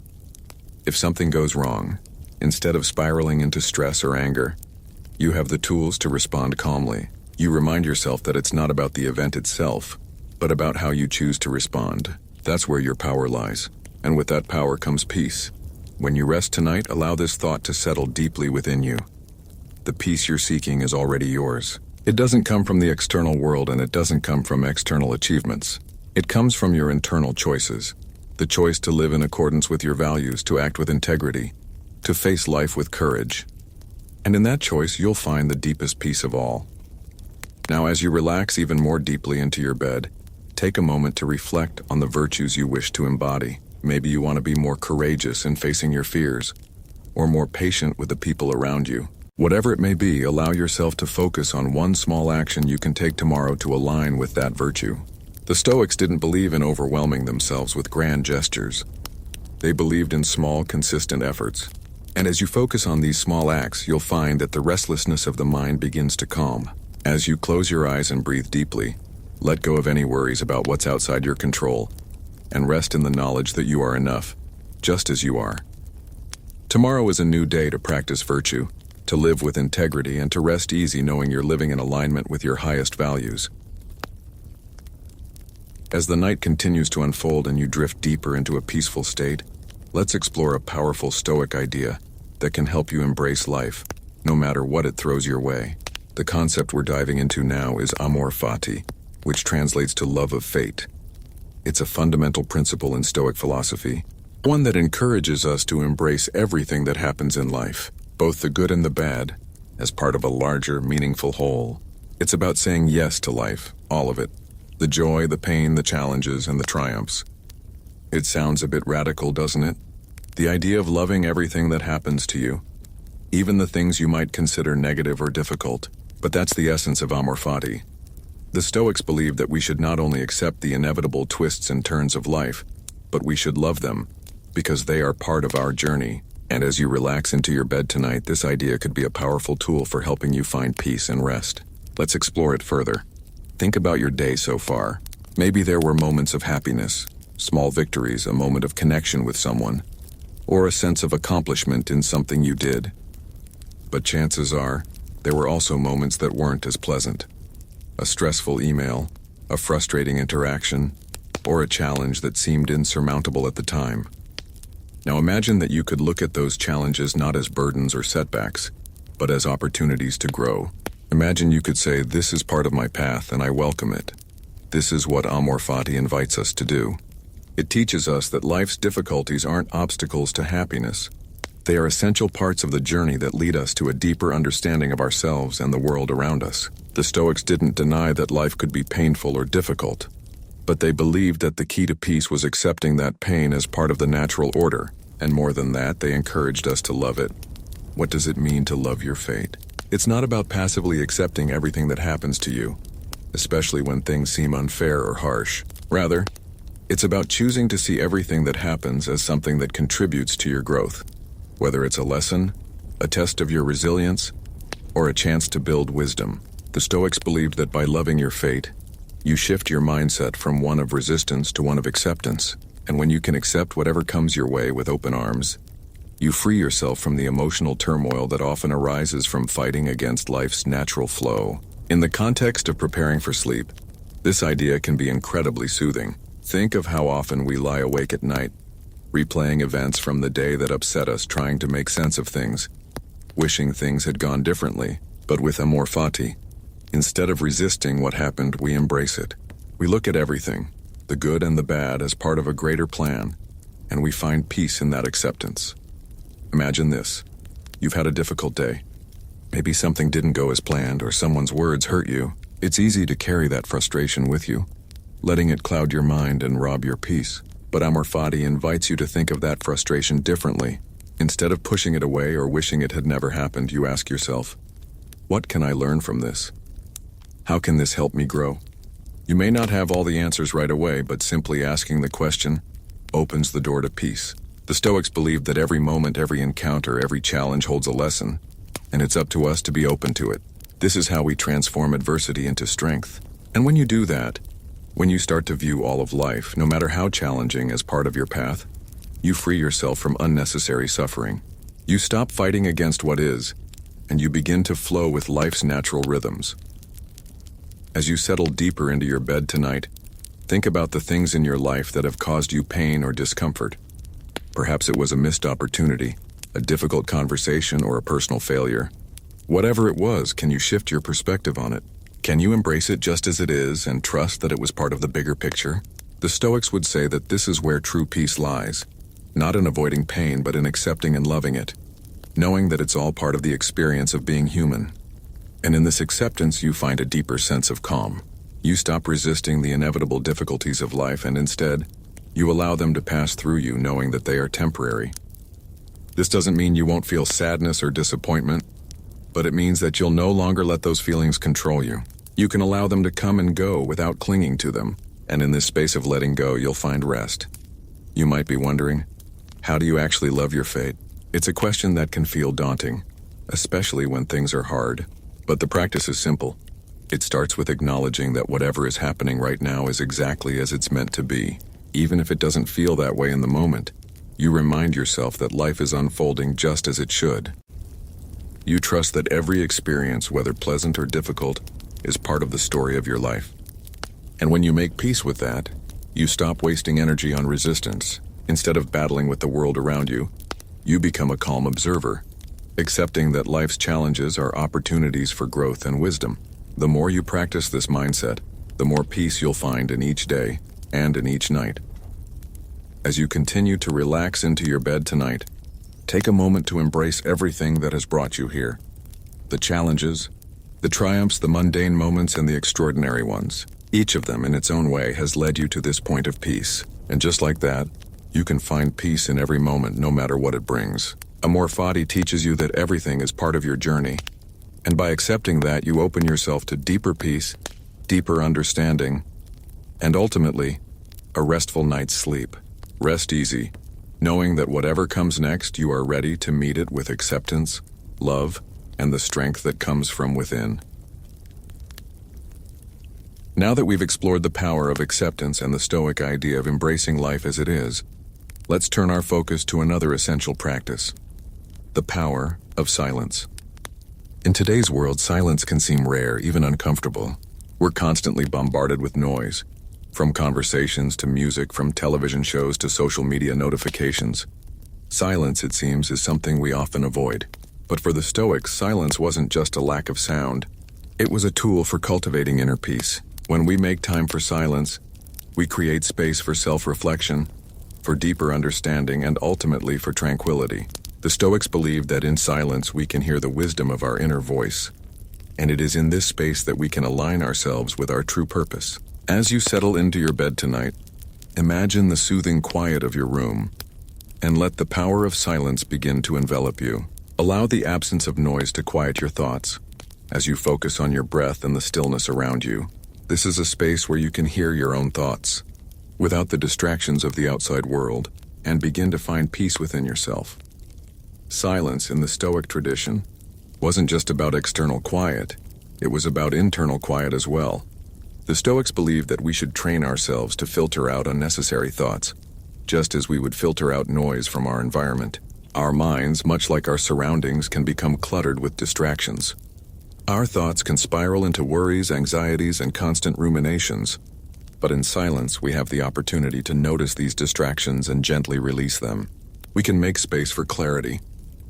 If something goes wrong, instead of spiraling into stress or anger, you have the tools to respond calmly. You remind yourself that it's not about the event itself, but about how you choose to respond. That's where your power lies, and with that power comes peace. When you rest tonight, allow this thought to settle deeply within you. The peace you're seeking is already yours. It doesn't come from the external world, and it doesn't come from external achievements. It comes from your internal choices. The choice to live in accordance with your values, to act with integrity, to face life with courage. And in that choice, you'll find the deepest peace of all. Now, as you relax even more deeply into your bed, take a moment to reflect on the virtues you wish to embody. Maybe you want to be more courageous in facing your fears, or more patient with the people around you. Whatever it may be, allow yourself to focus on one small action you can take tomorrow to align with that virtue. The Stoics didn't believe in overwhelming themselves with grand gestures. They believed in small, consistent efforts. And as you focus on these small acts, you'll find that the restlessness of the mind begins to calm. As you close your eyes and breathe deeply, let go of any worries about what's outside your control, and rest in the knowledge that you are enough, just as you are. Tomorrow is a new day to practice virtue, to live with integrity, and to rest easy knowing you're living in alignment with your highest values. As the night continues to unfold and you drift deeper into a peaceful state, let's explore a powerful Stoic idea that can help you embrace life, no matter what it throws your way. The concept we're diving into now is amor fati, which translates to love of fate. It's a fundamental principle in Stoic philosophy, one that encourages us to embrace everything that happens in life, both the good and the bad, as part of a larger, meaningful whole. It's about saying yes to life, all of it. The joy, the pain, the challenges, and the triumphs. It sounds a bit radical, doesn't it? The idea of loving everything that happens to you, even the things you might consider negative or difficult. But that's the essence of amor fati. The Stoics believed that we should not only accept the inevitable twists and turns of life, but we should love them, because they are part of our journey. And as you relax into your bed tonight, this idea could be a powerful tool for helping you find peace and rest. Let's explore it further. Think about your day so far. Maybe there were moments of happiness, small victories, a moment of connection with someone, or a sense of accomplishment in something you did. But chances are, there were also moments that weren't as pleasant. A stressful email, a frustrating interaction, or a challenge that seemed insurmountable at the time. Now imagine that you could look at those challenges not as burdens or setbacks, but as opportunities to grow. Imagine you could say, "This is part of my path and I welcome it." This is what amor fati invites us to do. It teaches us that life's difficulties aren't obstacles to happiness. They are essential parts of the journey that lead us to a deeper understanding of ourselves and the world around us. The Stoics didn't deny that life could be painful or difficult, but they believed that the key to peace was accepting that pain as part of the natural order, and more than that, they encouraged us to love it. What does it mean to love your fate? It's not about passively accepting everything that happens to you, especially when things seem unfair or harsh. Rather, it's about choosing to see everything that happens as something that contributes to your growth, whether it's a lesson, a test of your resilience, or a chance to build wisdom. The Stoics believed that by loving your fate, you shift your mindset from one of resistance to one of acceptance. And when you can accept whatever comes your way with open arms, you free yourself from the emotional turmoil that often arises from fighting against life's natural flow. In the context of preparing for sleep, this idea can be incredibly soothing. Think of how often we lie awake at night, replaying events from the day that upset us, trying to make sense of things, wishing things had gone differently. But with amor fati, instead of resisting what happened, we embrace it. We look at everything, the good and the bad, as part of a greater plan, and we find peace in that acceptance. Imagine this. You've had a difficult day. Maybe something didn't go as planned, or someone's words hurt you. It's easy to carry that frustration with you, letting it cloud your mind and rob your peace. But amor fati invites you to think of that frustration differently. Instead of pushing it away or wishing it had never happened, you ask yourself, what can I learn from this? How can this help me grow? You may not have all the answers right away, but simply asking the question opens the door to peace. The Stoics believed that every moment, every encounter, every challenge holds a lesson, and it's up to us to be open to it. This is how we transform adversity into strength. And when you do that, when you start to view all of life, no matter how challenging, as part of your path, you free yourself from unnecessary suffering. You stop fighting against what is, and you begin to flow with life's natural rhythms. As you settle deeper into your bed tonight, think about the things in your life that have caused you pain or discomfort. Perhaps it was a missed opportunity, a difficult conversation, or a personal failure. Whatever it was, can you shift your perspective on it? Can you embrace it just as it is and trust that it was part of the bigger picture? The Stoics would say that this is where true peace lies, not in avoiding pain, but in accepting and loving it, knowing that it's all part of the experience of being human. And in this acceptance, you find a deeper sense of calm. You stop resisting the inevitable difficulties of life, and instead, you allow them to pass through you, knowing that they are temporary. This doesn't mean you won't feel sadness or disappointment, but it means that you'll no longer let those feelings control you. You can allow them to come and go without clinging to them, and in this space of letting go, you'll find rest. You might be wondering, how do you actually love your fate? It's a question that can feel daunting, especially when things are hard. But the practice is simple. It starts with acknowledging that whatever is happening right now is exactly as it's meant to be. Even if it doesn't feel that way in the moment, you remind yourself that life is unfolding just as it should. You trust that every experience, whether pleasant or difficult, is part of the story of your life. And when you make peace with that, you stop wasting energy on resistance. Instead of battling with the world around you, you become a calm observer, accepting that life's challenges are opportunities for growth and wisdom. The more you practice this mindset, the more peace you'll find in each day and in each night. As you continue to relax into your bed tonight, take a moment to embrace everything that has brought you here. The challenges, the triumphs, the mundane moments, and the extraordinary ones. Each of them in its own way has led you to this point of peace. And just like that, you can find peace in every moment, no matter what it brings. Amor fati teaches you that everything is part of your journey. And by accepting that, you open yourself to deeper peace, deeper understanding, and ultimately, a restful night's sleep. Rest easy, knowing that whatever comes next, you are ready to meet it with acceptance, love, and the strength that comes from within. Now that we've explored the power of acceptance and the Stoic idea of embracing life as it is, let's turn our focus to another essential practice: the power of silence. In today's world, silence can seem rare, even uncomfortable. We're constantly bombarded with noise, from conversations to music, from television shows to social media notifications. Silence, it seems, is something we often avoid. But for the Stoics, silence wasn't just a lack of sound. It was a tool for cultivating inner peace. When we make time for silence, we create space for self-reflection, for deeper understanding, and ultimately for tranquility. The Stoics believed that in silence we can hear the wisdom of our inner voice, and it is in this space that we can align ourselves with our true purpose. As you settle into your bed tonight, imagine the soothing quiet of your room, and let the power of silence begin to envelop you. Allow the absence of noise to quiet your thoughts, as you focus on your breath and the stillness around you. This is a space where you can hear your own thoughts, without the distractions of the outside world, and begin to find peace within yourself. Silence in the Stoic tradition wasn't just about external quiet, it was about internal quiet as well. The Stoics believed that we should train ourselves to filter out unnecessary thoughts, just as we would filter out noise from our environment. Our minds, much like our surroundings, can become cluttered with distractions. Our thoughts can spiral into worries, anxieties, and constant ruminations, but in silence we have the opportunity to notice these distractions and gently release them. We can make space for clarity.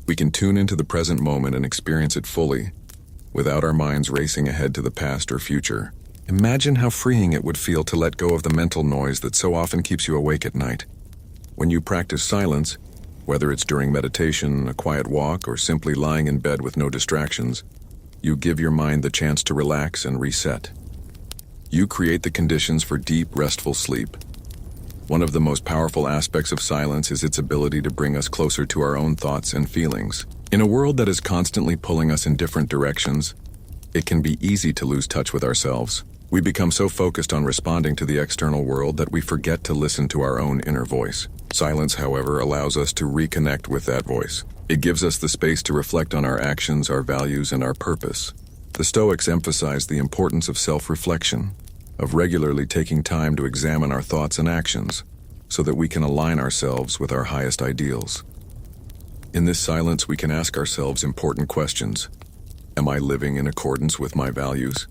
We can tune into the present moment and experience it fully, without our minds racing ahead to the past or future. Imagine how freeing it would feel to let go of the mental noise that so often keeps you awake at night. When you practice silence, whether it's during meditation, a quiet walk, or simply lying in bed with no distractions, you give your mind the chance to relax and reset. You create the conditions for deep, restful sleep. One of the most powerful aspects of silence is its ability to bring us closer to our own thoughts and feelings. In a world that is constantly pulling us in different directions, it can be easy to lose touch with ourselves. We become so focused on responding to the external world that we forget to listen to our own inner voice. Silence, however, allows us to reconnect with that voice. It gives us the space to reflect on our actions, our values, and our purpose. The Stoics emphasize the importance of self-reflection, of regularly taking time to examine our thoughts and actions, so that we can align ourselves with our highest ideals. In this silence, we can ask ourselves important questions. Am I living in accordance with my values?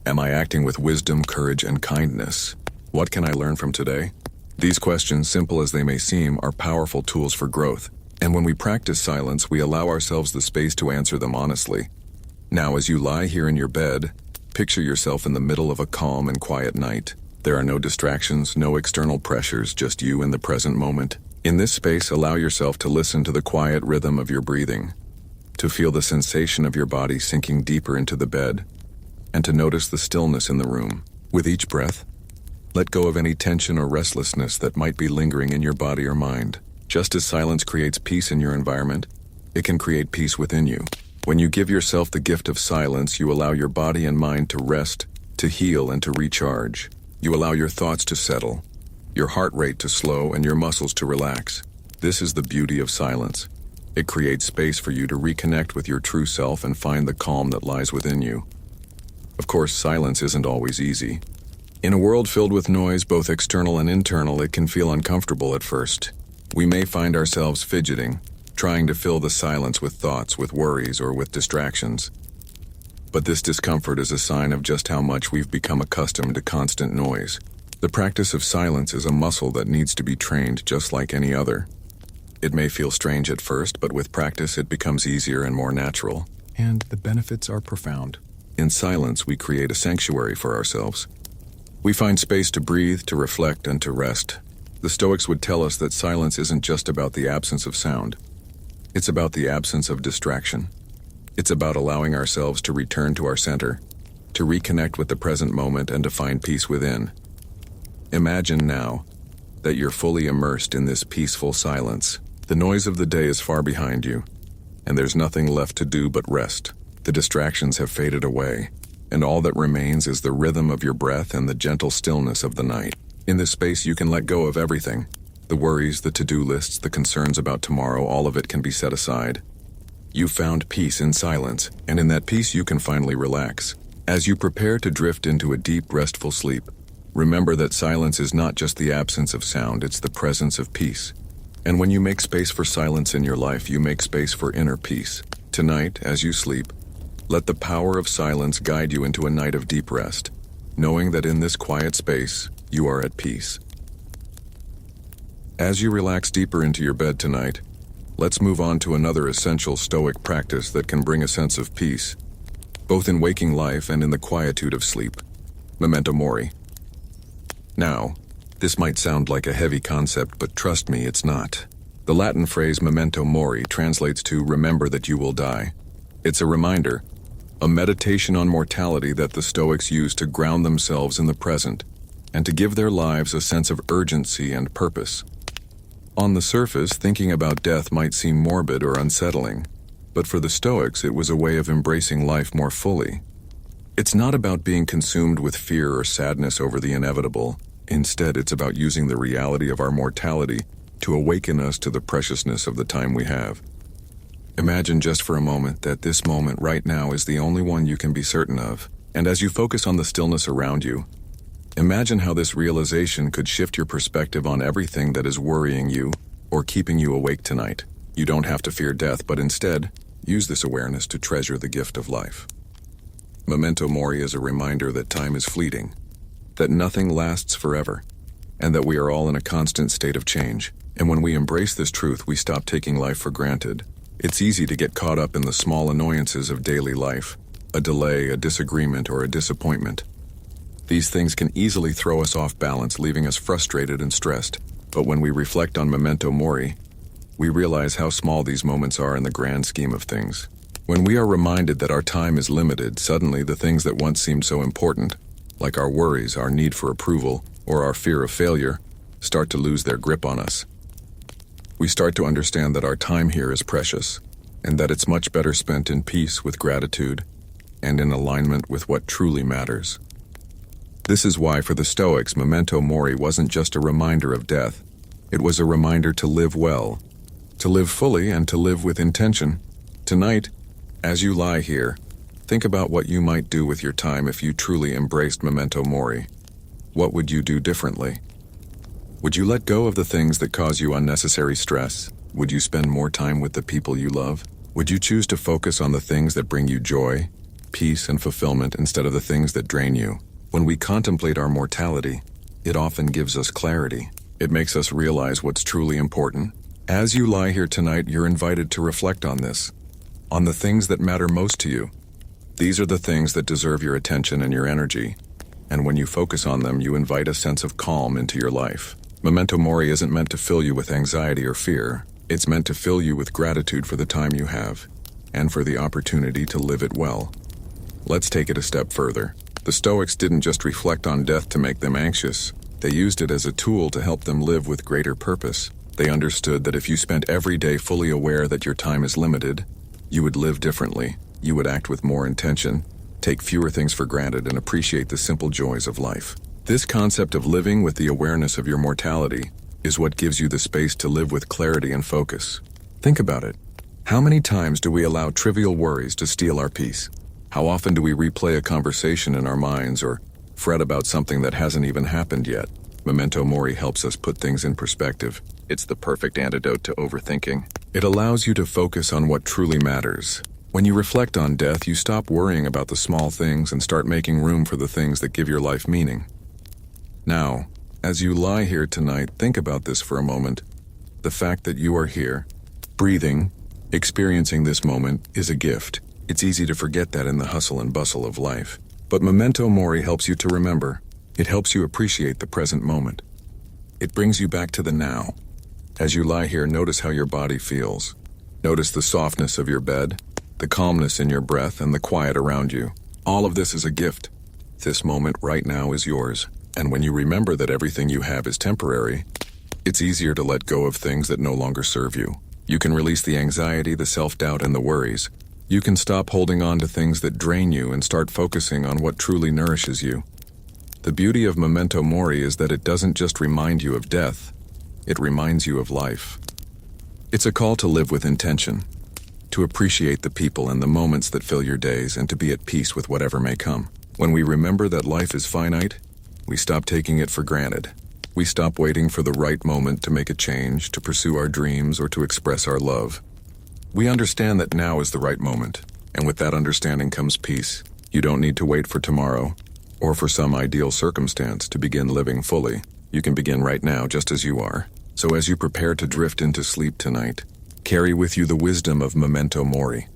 Am I acting with wisdom, courage, and kindness? What can I learn from today? These questions, simple as they may seem, are powerful tools for growth. And when we practice silence, we allow ourselves the space to answer them honestly. Now, as you lie here in your bed, picture yourself in the middle of a calm and quiet night. There are no distractions, no external pressures, just you in the present moment. In this space, allow yourself to listen to the quiet rhythm of your breathing, to feel the sensation of your body sinking deeper into the bed, and to notice the stillness in the room. With each breath, let go of any tension or restlessness that might be lingering in your body or mind. Just as silence creates peace in your environment, it can create peace within you. When you give yourself the gift of silence, you allow your body and mind to rest, to heal, and to recharge. You allow your thoughts to settle, your heart rate to slow, and your muscles to relax. This is the beauty of silence. It creates space for you to reconnect with your true self and find the calm that lies within you. Of course, silence isn't always easy. In a world filled with noise, both external and internal, it can feel uncomfortable at first. We may find ourselves fidgeting, trying to fill the silence with thoughts, with worries, or with distractions. But this discomfort is a sign of just how much we've become accustomed to constant noise. The practice of silence is a muscle that needs to be trained just like any other. It may feel strange at first, but with practice it becomes easier and more natural. And the benefits are profound. In silence, we create a sanctuary for ourselves. We find space to breathe, to reflect, and to rest. The Stoics would tell us that silence isn't just about the absence of sound. It's about the absence of distraction. It's about allowing ourselves to return to our center, to reconnect with the present moment, and to find peace within. Imagine now that you're fully immersed in this peaceful silence. The noise of the day is far behind you, and there's nothing left to do but rest. The distractions have faded away, and all that remains is the rhythm of your breath and the gentle stillness of the night. In this space, you can let go of everything. The worries, the to-do lists, the concerns about tomorrow, all of it can be set aside. You found peace in silence, and in that peace you can finally relax. As you prepare to drift into a deep, restful sleep, remember that silence is not just the absence of sound, it's the presence of peace. And when you make space for silence in your life, you make space for inner peace. Tonight, as you sleep, let the power of silence guide you into a night of deep rest, knowing that in this quiet space, you are at peace. As you relax deeper into your bed tonight, let's move on to another essential Stoic practice that can bring a sense of peace, both in waking life and in the quietude of sleep. Memento mori. Now, this might sound like a heavy concept, but trust me, it's not. The Latin phrase memento mori translates to remember that you will die. It's a reminder, a meditation on mortality that the Stoics used to ground themselves in the present and to give their lives a sense of urgency and purpose. On the surface, thinking about death might seem morbid or unsettling, but for the Stoics it was a way of embracing life more fully. It's not about being consumed with fear or sadness over the inevitable. Instead, it's about using the reality of our mortality to awaken us to the preciousness of the time we have. Imagine just for a moment that this moment right now is the only one you can be certain of, and as you focus on the stillness around you, imagine how this realization could shift your perspective on everything that is worrying you or keeping you awake tonight. You don't have to fear death, but instead, use this awareness to treasure the gift of life. Memento mori is a reminder that time is fleeting, that nothing lasts forever, and that we are all in a constant state of change. And when we embrace this truth, we stop taking life for granted. It's easy to get caught up in the small annoyances of daily life, a delay, a disagreement, or a disappointment. These things can easily throw us off balance, leaving us frustrated and stressed. But when we reflect on memento mori, we realize how small these moments are in the grand scheme of things. When we are reminded that our time is limited, suddenly the things that once seemed so important, like our worries, our need for approval, or our fear of failure, start to lose their grip on us. We start to understand that our time here is precious, and that it's much better spent in peace with gratitude and in alignment with what truly matters. This is why for the Stoics, memento mori wasn't just a reminder of death. It was a reminder to live well, to live fully, and to live with intention. Tonight, as you lie here, think about what you might do with your time if you truly embraced memento mori. What would you do differently? Would you let go of the things that cause you unnecessary stress? Would you spend more time with the people you love? Would you choose to focus on the things that bring you joy, peace, and fulfillment instead of the things that drain you? When we contemplate our mortality, it often gives us clarity. It makes us realize what's truly important. As you lie here tonight, you're invited to reflect on this, on the things that matter most to you. These are the things that deserve your attention and your energy, and when you focus on them, you invite a sense of calm into your life. Memento mori isn't meant to fill you with anxiety or fear. It's meant to fill you with gratitude for the time you have, and for the opportunity to live it well. Let's take it a step further. The Stoics didn't just reflect on death to make them anxious. They used it as a tool to help them live with greater purpose. They understood that if you spent every day fully aware that your time is limited, you would live differently. You would act with more intention, take fewer things for granted, and appreciate the simple joys of life. This concept of living with the awareness of your mortality is what gives you the space to live with clarity and focus. Think about it. How many times do we allow trivial worries to steal our peace? How often do we replay a conversation in our minds or fret about something that hasn't even happened yet? Memento mori helps us put things in perspective. It's the perfect antidote to overthinking. It allows you to focus on what truly matters. When you reflect on death, you stop worrying about the small things and start making room for the things that give your life meaning. Now, as you lie here tonight, think about this for a moment. The fact that you are here, breathing, experiencing this moment is a gift. It's easy to forget that in the hustle and bustle of life. But memento mori helps you to remember. It helps you appreciate the present moment. It brings you back to the now. As you lie here, notice how your body feels. Notice the softness of your bed, the calmness in your breath, and the quiet around you. All of this is a gift. This moment right now is yours. And when you remember that everything you have is temporary, it's easier to let go of things that no longer serve you. You can release the anxiety, the self-doubt, and the worries. You can stop holding on to things that drain you and start focusing on what truly nourishes you. The beauty of memento mori is that it doesn't just remind you of death, it reminds you of life. It's a call to live with intention, to appreciate the people and the moments that fill your days, and to be at peace with whatever may come. When we remember that life is finite, we stop taking it for granted. We stop waiting for the right moment to make a change, to pursue our dreams, or to express our love. We understand that now is the right moment, and with that understanding comes peace. You don't need to wait for tomorrow, or for some ideal circumstance to begin living fully. You can begin right now just as you are. So as you prepare to drift into sleep tonight, carry with you the wisdom of memento mori.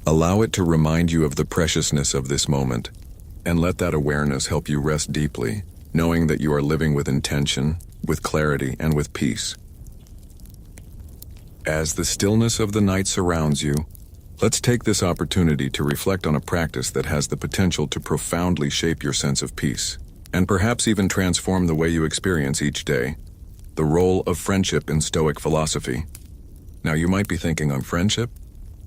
Allow it to remind you of the preciousness of this moment, and let that awareness help you rest deeply, knowing that you are living with intention, with clarity, and with peace. As the stillness of the night surrounds you, let's take this opportunity to reflect on a practice that has the potential to profoundly shape your sense of peace, and perhaps even transform the way you experience each day: the role of friendship in Stoic philosophy. Now you might be thinking, on friendship?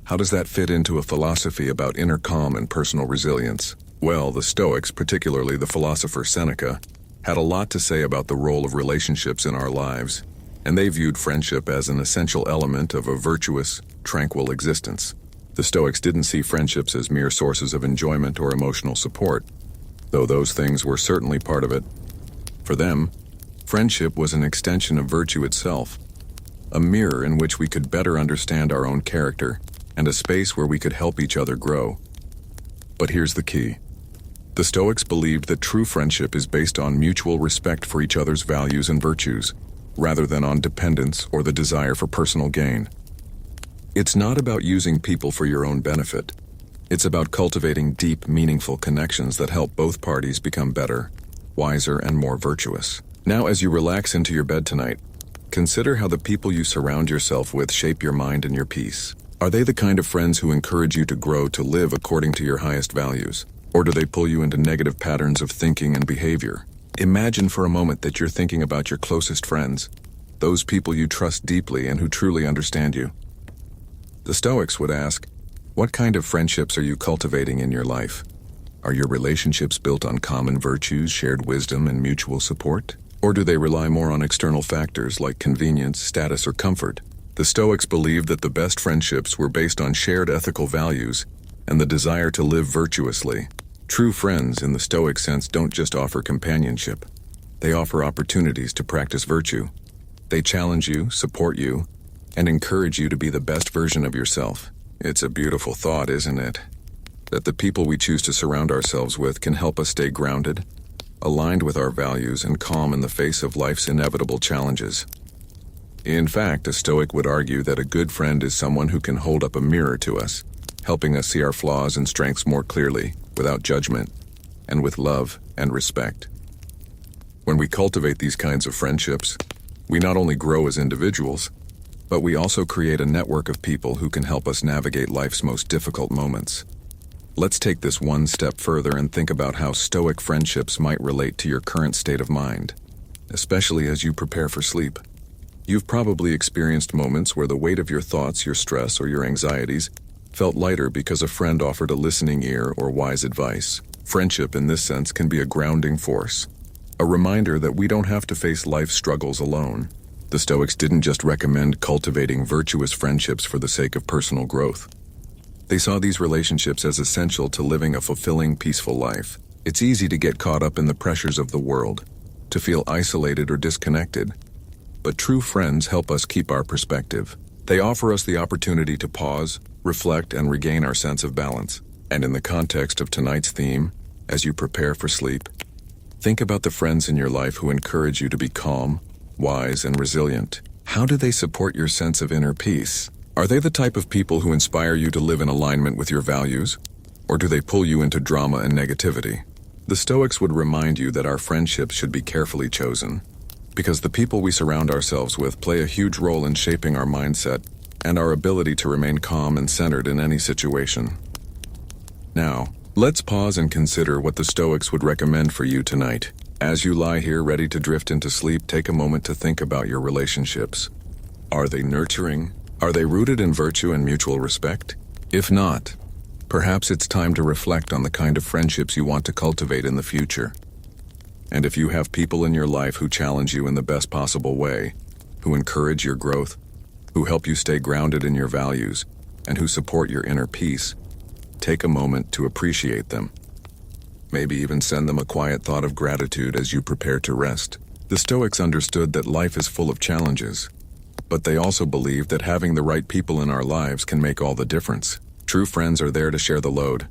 How does that fit into a philosophy about inner calm and personal resilience? Well, the Stoics, particularly the philosopher Seneca, had a lot to say about the role of relationships in our lives, and they viewed friendship as an essential element of a virtuous, tranquil existence. The Stoics didn't see friendships as mere sources of enjoyment or emotional support, though those things were certainly part of it. For them, friendship was an extension of virtue itself, a mirror in which we could better understand our own character, and a space where we could help each other grow. But here's the key. The Stoics believed that true friendship is based on mutual respect for each other's values and virtues, rather than on dependence or the desire for personal gain. It's not about using people for your own benefit. It's about cultivating deep, meaningful connections that help both parties become better, wiser, and more virtuous. Now, as you relax into your bed tonight, consider how the people you surround yourself with shape your mind and your peace. Are they the kind of friends who encourage you to grow, to live according to your highest values? Or do they pull you into negative patterns of thinking and behavior? Imagine for a moment that you're thinking about your closest friends, those people you trust deeply and who truly understand you. The Stoics would ask, what kind of friendships are you cultivating in your life? Are your relationships built on common virtues, shared wisdom, and mutual support? Or do they rely more on external factors like convenience, status, or comfort? The Stoics believed that the best friendships were based on shared ethical values and the desire to live virtuously. True friends, in the Stoic sense, don't just offer companionship. They offer opportunities to practice virtue. They challenge you, support you, and encourage you to be the best version of yourself. It's a beautiful thought, isn't it? That the people we choose to surround ourselves with can help us stay grounded, aligned with our values, and calm in the face of life's inevitable challenges. In fact, a Stoic would argue that a good friend is someone who can hold up a mirror to us, helping us see our flaws and strengths more clearly, without judgment, and with love and respect. When we cultivate these kinds of friendships, we not only grow as individuals, but we also create a network of people who can help us navigate life's most difficult moments. Let's take this one step further and think about how Stoic friendships might relate to your current state of mind, especially as you prepare for sleep. You've probably experienced moments where the weight of your thoughts, your stress, or your anxieties felt lighter because a friend offered a listening ear or wise advice. Friendship, in this sense, can be a grounding force, a reminder that we don't have to face life's struggles alone. The Stoics didn't just recommend cultivating virtuous friendships for the sake of personal growth. They saw these relationships as essential to living a fulfilling, peaceful life. It's easy to get caught up in the pressures of the world, to feel isolated or disconnected. But true friends help us keep our perspective. They offer us the opportunity to pause, reflect, and regain our sense of balance. And in the context of tonight's theme, as you prepare for sleep, think about the friends in your life who encourage you to be calm, wise, and resilient. How do they support your sense of inner peace? Are they the type of people who inspire you to live in alignment with your values? Or do they pull you into drama and negativity? The Stoics would remind you that our friendships should be carefully chosen, because the people we surround ourselves with play a huge role in shaping our mindset and our ability to remain calm and centered in any situation. Now, let's pause and consider what the Stoics would recommend for you tonight. As you lie here ready to drift into sleep, take a moment to think about your relationships. Are they nurturing? Are they rooted in virtue and mutual respect? If not, perhaps it's time to reflect on the kind of friendships you want to cultivate in the future. And if you have people in your life who challenge you in the best possible way, who encourage your growth, who help you stay grounded in your values, and who support your inner peace, take a moment to appreciate them. Maybe even send them a quiet thought of gratitude as you prepare to rest. The Stoics understood that life is full of challenges, but they also believed that having the right people in our lives can make all the difference. True friends are there to share the load,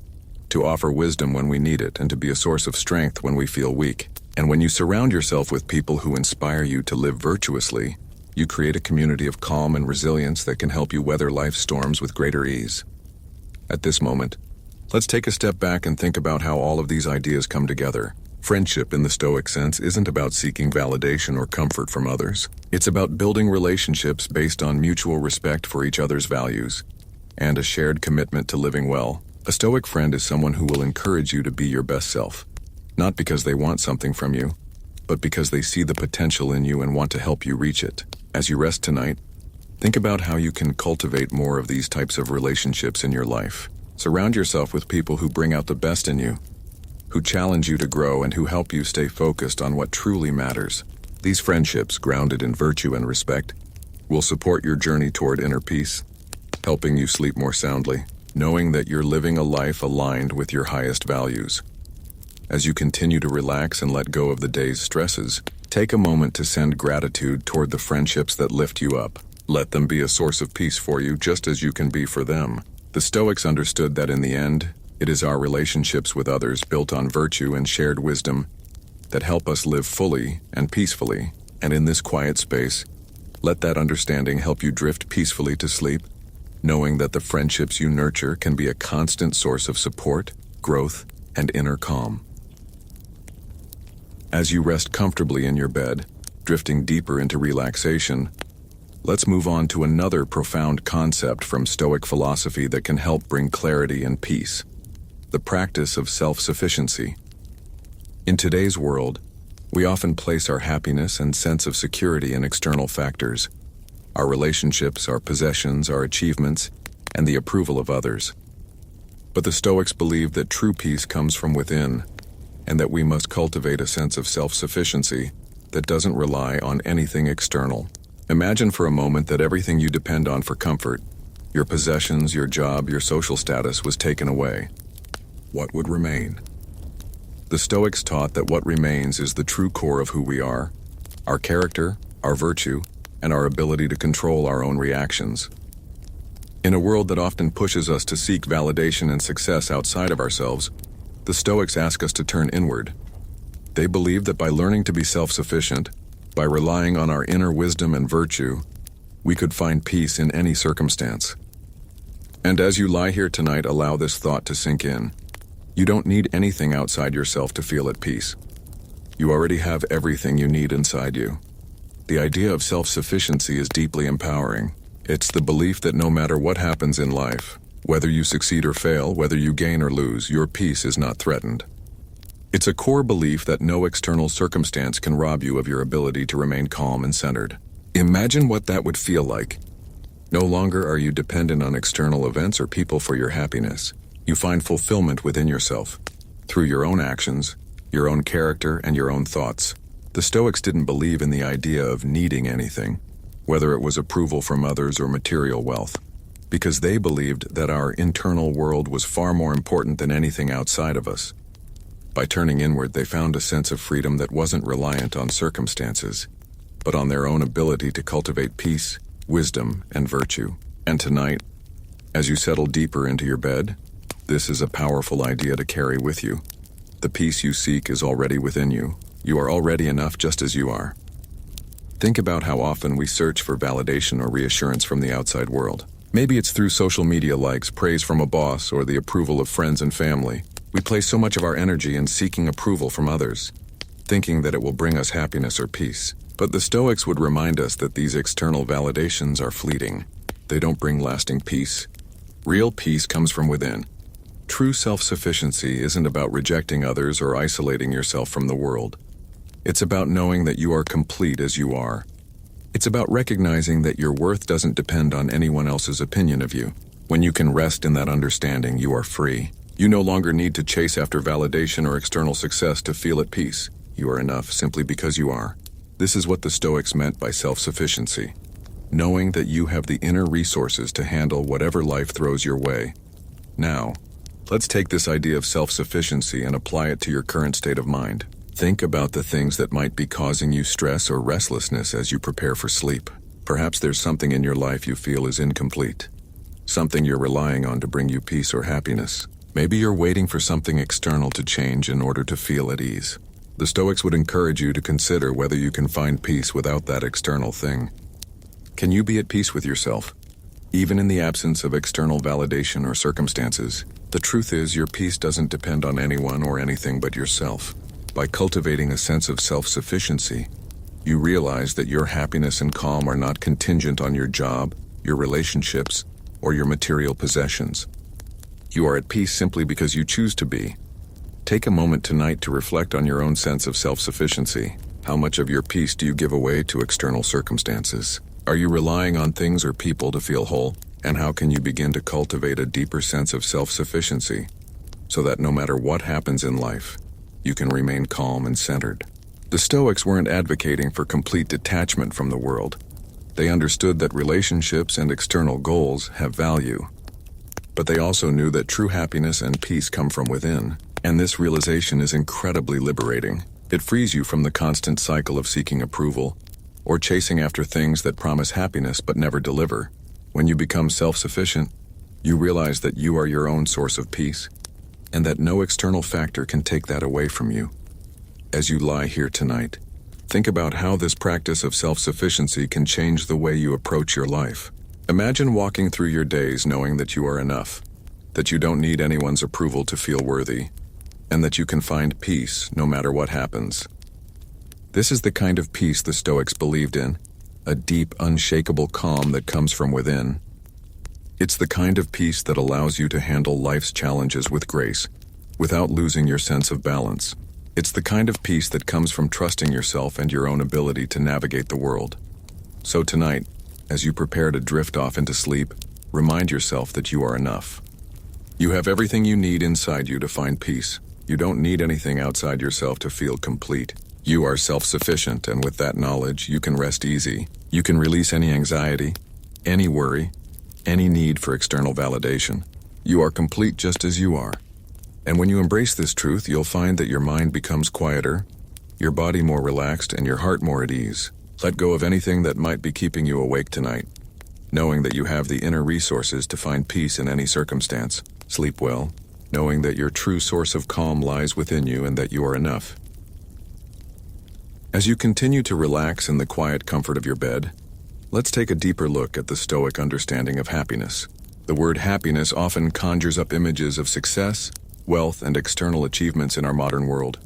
to offer wisdom when we need it, and to be a source of strength when we feel weak. And when you surround yourself with people who inspire you to live virtuously, you create a community of calm and resilience that can help you weather life's storms with greater ease. At this moment, let's take a step back and think about how all of these ideas come together. Friendship in the Stoic sense isn't about seeking validation or comfort from others. It's about building relationships based on mutual respect for each other's values and a shared commitment to living well. A Stoic friend is someone who will encourage you to be your best self, not because they want something from you, but because they see the potential in you and want to help you reach it. As you rest tonight, think about how you can cultivate more of these types of relationships in your life. Surround yourself with people who bring out the best in you, who challenge you to grow and who help you stay focused on what truly matters. These friendships, grounded in virtue and respect, will support your journey toward inner peace, helping you sleep more soundly, knowing that you're living a life aligned with your highest values. As you continue to relax and let go of the day's stresses, take a moment to send gratitude toward the friendships that lift you up. Let them be a source of peace for you just as you can be for them. The Stoics understood that in the end, it is our relationships with others built on virtue and shared wisdom that help us live fully and peacefully. And in this quiet space, let that understanding help you drift peacefully to sleep, knowing that the friendships you nurture can be a constant source of support, growth, and inner calm. As you rest comfortably in your bed, drifting deeper into relaxation, let's move on to another profound concept from Stoic philosophy that can help bring clarity and peace: the practice of self-sufficiency. In today's world, we often place our happiness and sense of security in external factors: our relationships, our possessions, our achievements, and the approval of others. But the Stoics believe that true peace comes from within, and that we must cultivate a sense of self-sufficiency that doesn't rely on anything external. Imagine for a moment that everything you depend on for comfort, your possessions, your job, your social status, was taken away. What would remain? The Stoics taught that what remains is the true core of who we are: our character, our virtue, and our ability to control our own reactions. In a world that often pushes us to seek validation and success outside of ourselves, the Stoics ask us to turn inward. They believe that by learning to be self-sufficient, by relying on our inner wisdom and virtue, we could find peace in any circumstance. And as you lie here tonight, allow this thought to sink in. You don't need anything outside yourself to feel at peace. You already have everything you need inside you. The idea of self-sufficiency is deeply empowering. It's the belief that no matter what happens in life, whether you succeed or fail, whether you gain or lose, your peace is not threatened. It's a core belief that no external circumstance can rob you of your ability to remain calm and centered. Imagine what that would feel like. No longer are you dependent on external events or people for your happiness. You find fulfillment within yourself, through your own actions, your own character, and your own thoughts. The Stoics didn't believe in the idea of needing anything, whether it was approval from others or material wealth, because they believed that our internal world was far more important than anything outside of us. By turning inward, they found a sense of freedom that wasn't reliant on circumstances, but on their own ability to cultivate peace, wisdom, and virtue. And tonight, as you settle deeper into your bed, this is a powerful idea to carry with you. The peace you seek is already within you. You are already enough just as you are. Think about how often we search for validation or reassurance from the outside world. Maybe it's through social media likes, praise from a boss, or the approval of friends and family. We place so much of our energy in seeking approval from others, thinking that it will bring us happiness or peace. But the Stoics would remind us that these external validations are fleeting. They don't bring lasting peace. Real peace comes from within. True self-sufficiency isn't about rejecting others or isolating yourself from the world. It's about knowing that you are complete as you are. It's about recognizing that your worth doesn't depend on anyone else's opinion of you. When you can rest in that understanding, you are free. You no longer need to chase after validation or external success to feel at peace. You are enough simply because you are. This is what the Stoics meant by self-sufficiency. Knowing that you have the inner resources to handle whatever life throws your way. Now, let's take this idea of self-sufficiency and apply it to your current state of mind. Think about the things that might be causing you stress or restlessness as you prepare for sleep. Perhaps there's something in your life you feel is incomplete. Something you're relying on to bring you peace or happiness. Maybe you're waiting for something external to change in order to feel at ease. The Stoics would encourage you to consider whether you can find peace without that external thing. Can you be at peace with yourself, even in the absence of external validation or circumstances? The truth is, your peace doesn't depend on anyone or anything but yourself. By cultivating a sense of self-sufficiency, you realize that your happiness and calm are not contingent on your job, your relationships, or your material possessions. You are at peace simply because you choose to be. Take a moment tonight to reflect on your own sense of self-sufficiency. How much of your peace do you give away to external circumstances? Are you relying on things or people to feel whole? And how can you begin to cultivate a deeper sense of self-sufficiency so that no matter what happens in life, you can remain calm and centered? The Stoics weren't advocating for complete detachment from the world. They understood that relationships and external goals have value. But they also knew that true happiness and peace come from within, and this realization is incredibly liberating. It frees you from the constant cycle of seeking approval or chasing after things that promise happiness but never deliver. When you become self-sufficient, you realize that you are your own source of peace, and that no external factor can take that away from you. As you lie here tonight, think about how this practice of self-sufficiency can change the way you approach your life. Imagine walking through your days knowing that you are enough, that you don't need anyone's approval to feel worthy, and that you can find peace no matter what happens. This is the kind of peace the Stoics believed in, a deep, unshakable calm that comes from within. It's the kind of peace that allows you to handle life's challenges with grace, without losing your sense of balance. It's the kind of peace that comes from trusting yourself and your own ability to navigate the world. So tonight, as you prepare to drift off into sleep, remind yourself that you are enough. You have everything you need inside you to find peace. You don't need anything outside yourself to feel complete. You are self-sufficient, and with that knowledge, you can rest easy. You can release any anxiety, any worry, any need for external validation. You are complete just as you are. And when you embrace this truth, you'll find that your mind becomes quieter, your body more relaxed, and your heart more at ease. Let go of anything that might be keeping you awake tonight, knowing that you have the inner resources to find peace in any circumstance. Sleep well, knowing that your true source of calm lies within you and that you are enough. As you continue to relax in the quiet comfort of your bed, let's take a deeper look at the Stoic understanding of happiness. The word happiness often conjures up images of success, wealth, and external achievements in our modern world.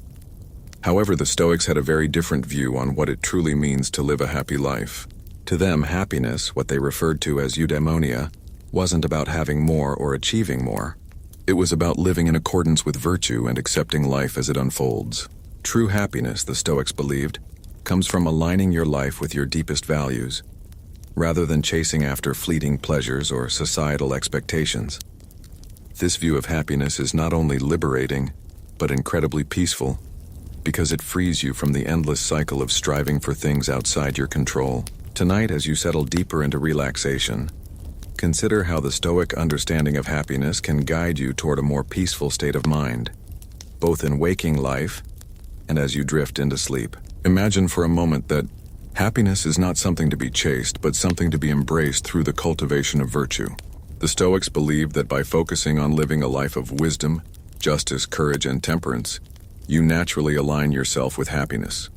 However, the Stoics had a very different view on what it truly means to live a happy life. To them, happiness, what they referred to as eudaimonia, wasn't about having more or achieving more. It was about living in accordance with virtue and accepting life as it unfolds. True happiness, the Stoics believed, comes from aligning your life with your deepest values, rather than chasing after fleeting pleasures or societal expectations. This view of happiness is not only liberating, but incredibly peaceful, because it frees you from the endless cycle of striving for things outside your control. Tonight, as you settle deeper into relaxation, consider how the Stoic understanding of happiness can guide you toward a more peaceful state of mind, both in waking life and as you drift into sleep. Imagine for a moment that happiness is not something to be chased, but something to be embraced through the cultivation of virtue. The Stoics believed that by focusing on living a life of wisdom, justice, courage, and temperance, you naturally align yourself with happiness.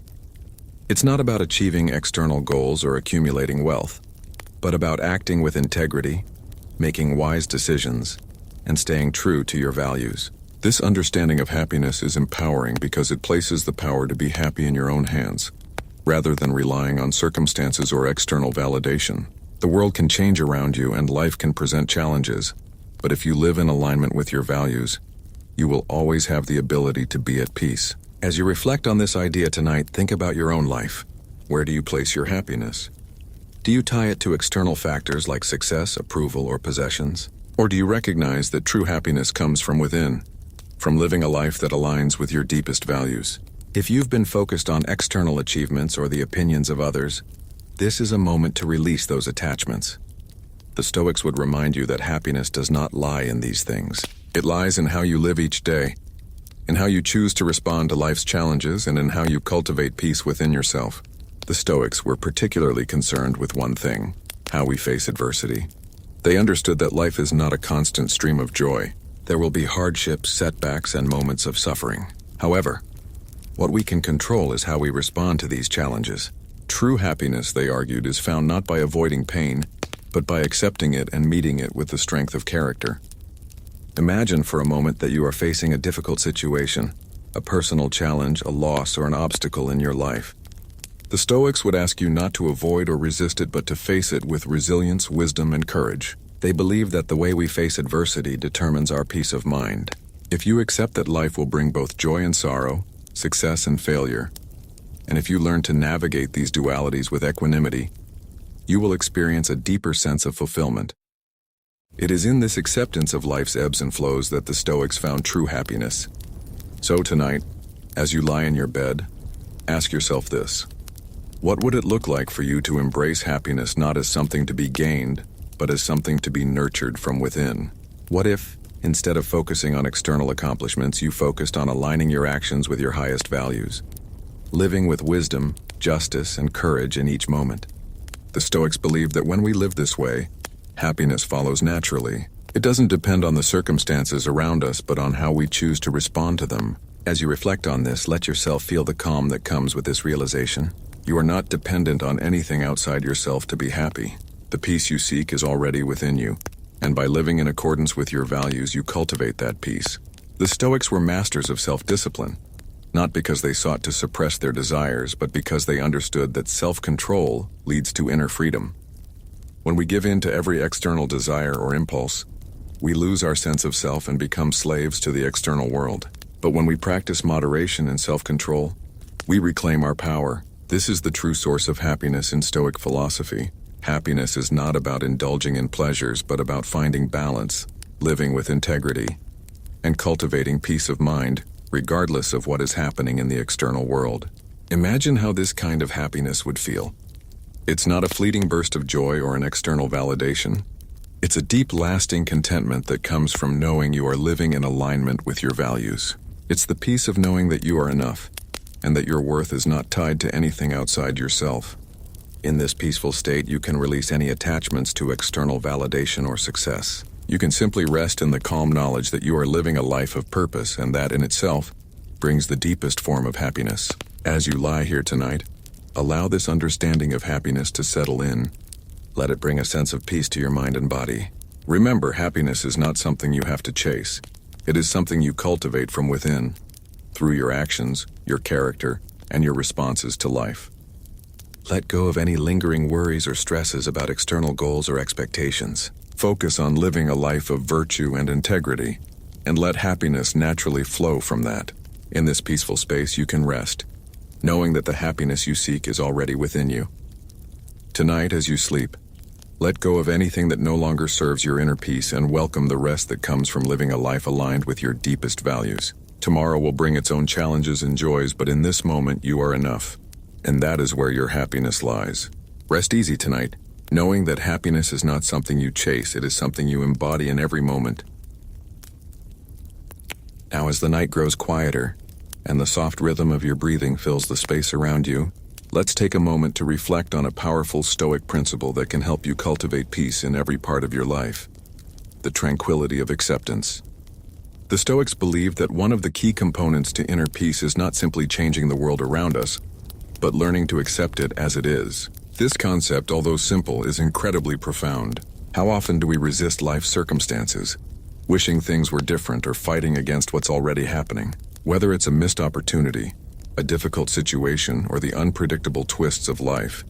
It's not about achieving external goals or accumulating wealth, but about acting with integrity, making wise decisions, and staying true to your values. This understanding of happiness is empowering because it places the power to be happy in your own hands, rather than relying on circumstances or external validation. The world can change around you and life can present challenges, but if you live in alignment with your values, you will always have the ability to be at peace. As you reflect on this idea tonight, think about your own life. Where do you place your happiness? Do you tie it to external factors like success, approval, or possessions? Or do you recognize that true happiness comes from within, from living a life that aligns with your deepest values? If you've been focused on external achievements or the opinions of others, this is a moment to release those attachments. The Stoics would remind you that happiness does not lie in these things. It lies in how you live each day, in how you choose to respond to life's challenges, and in how you cultivate peace within yourself. The Stoics were particularly concerned with one thing: how we face adversity. They understood that life is not a constant stream of joy. There will be hardships, setbacks, and moments of suffering. However, what we can control is how we respond to these challenges. True happiness, they argued, is found not by avoiding pain, but by accepting it and meeting it with the strength of character. Imagine for a moment that you are facing a difficult situation. a personal challenge, a loss, or an obstacle in your life. The Stoics would ask you not to avoid or resist it, but to face it with resilience, wisdom, and courage. They believe that the way we face adversity determines our peace of mind. If you accept that life will bring both joy and sorrow, success and failure, and if you learn to navigate these dualities with equanimity, you will experience a deeper sense of fulfillment. It is in this acceptance of life's ebbs and flows that the Stoics found true happiness. So tonight, as you lie in your bed, ask yourself this: what would it look like for you to embrace happiness not as something to be gained, but as something to be nurtured from within? What if, instead of focusing on external accomplishments, you focused on aligning your actions with your highest values, living with wisdom, justice, and courage in each moment? The Stoics believe that when we live this way, happiness follows naturally. It doesn't depend on the circumstances around us, but on how we choose to respond to them. As you reflect on this, let yourself feel the calm that comes with this realization. You are not dependent on anything outside yourself to be happy. The peace you seek is already within you, and by living in accordance with your values, you cultivate that peace. The Stoics were masters of self-discipline, not because they sought to suppress their desires, but because they understood that self-control leads to inner freedom. When we give in to every external desire or impulse, we lose our sense of self and become slaves to the external world. But when we practice moderation and self-control, we reclaim our power. This is the true source of happiness in Stoic philosophy. Happiness is not about indulging in pleasures, but about finding balance, living with integrity, and cultivating peace of mind, regardless of what is happening in the external world. Imagine how this kind of happiness would feel. It's not a fleeting burst of joy or an external validation. It's a deep, lasting contentment that comes from knowing you are living in alignment with your values. It's the peace of knowing that you are enough, and that your worth is not tied to anything outside yourself. In this peaceful state, you can release any attachments to external validation or success. You can simply rest in the calm knowledge that you are living a life of purpose, and that in itself brings the deepest form of happiness. As you lie here tonight, allow this understanding of happiness to settle in. Let it bring a sense of peace to your mind and body. Remember, happiness is not something you have to chase. It is something you cultivate from within, through your actions, your character, and your responses to life. Let go of any lingering worries or stresses about external goals or expectations. Focus on living a life of virtue and integrity, and let happiness naturally flow from that. In this peaceful space, you can rest, knowing that the happiness you seek is already within you. Tonight, as you sleep, let go of anything that no longer serves your inner peace and welcome the rest that comes from living a life aligned with your deepest values. Tomorrow will bring its own challenges and joys, but in this moment, you are enough. And that is where your happiness lies. Rest easy tonight, knowing that happiness is not something you chase, it is something you embody in every moment. Now, as the night grows quieter, and the soft rhythm of your breathing fills the space around you, let's take a moment to reflect on a powerful Stoic principle that can help you cultivate peace in every part of your life: the tranquility of acceptance. The Stoics believed that one of the key components to inner peace is not simply changing the world around us, but learning to accept it as it is. This concept, although simple, is incredibly profound. How often do we resist life's circumstances, wishing things were different or fighting against what's already happening? Whether it's a missed opportunity, a difficult situation, or the unpredictable twists of life,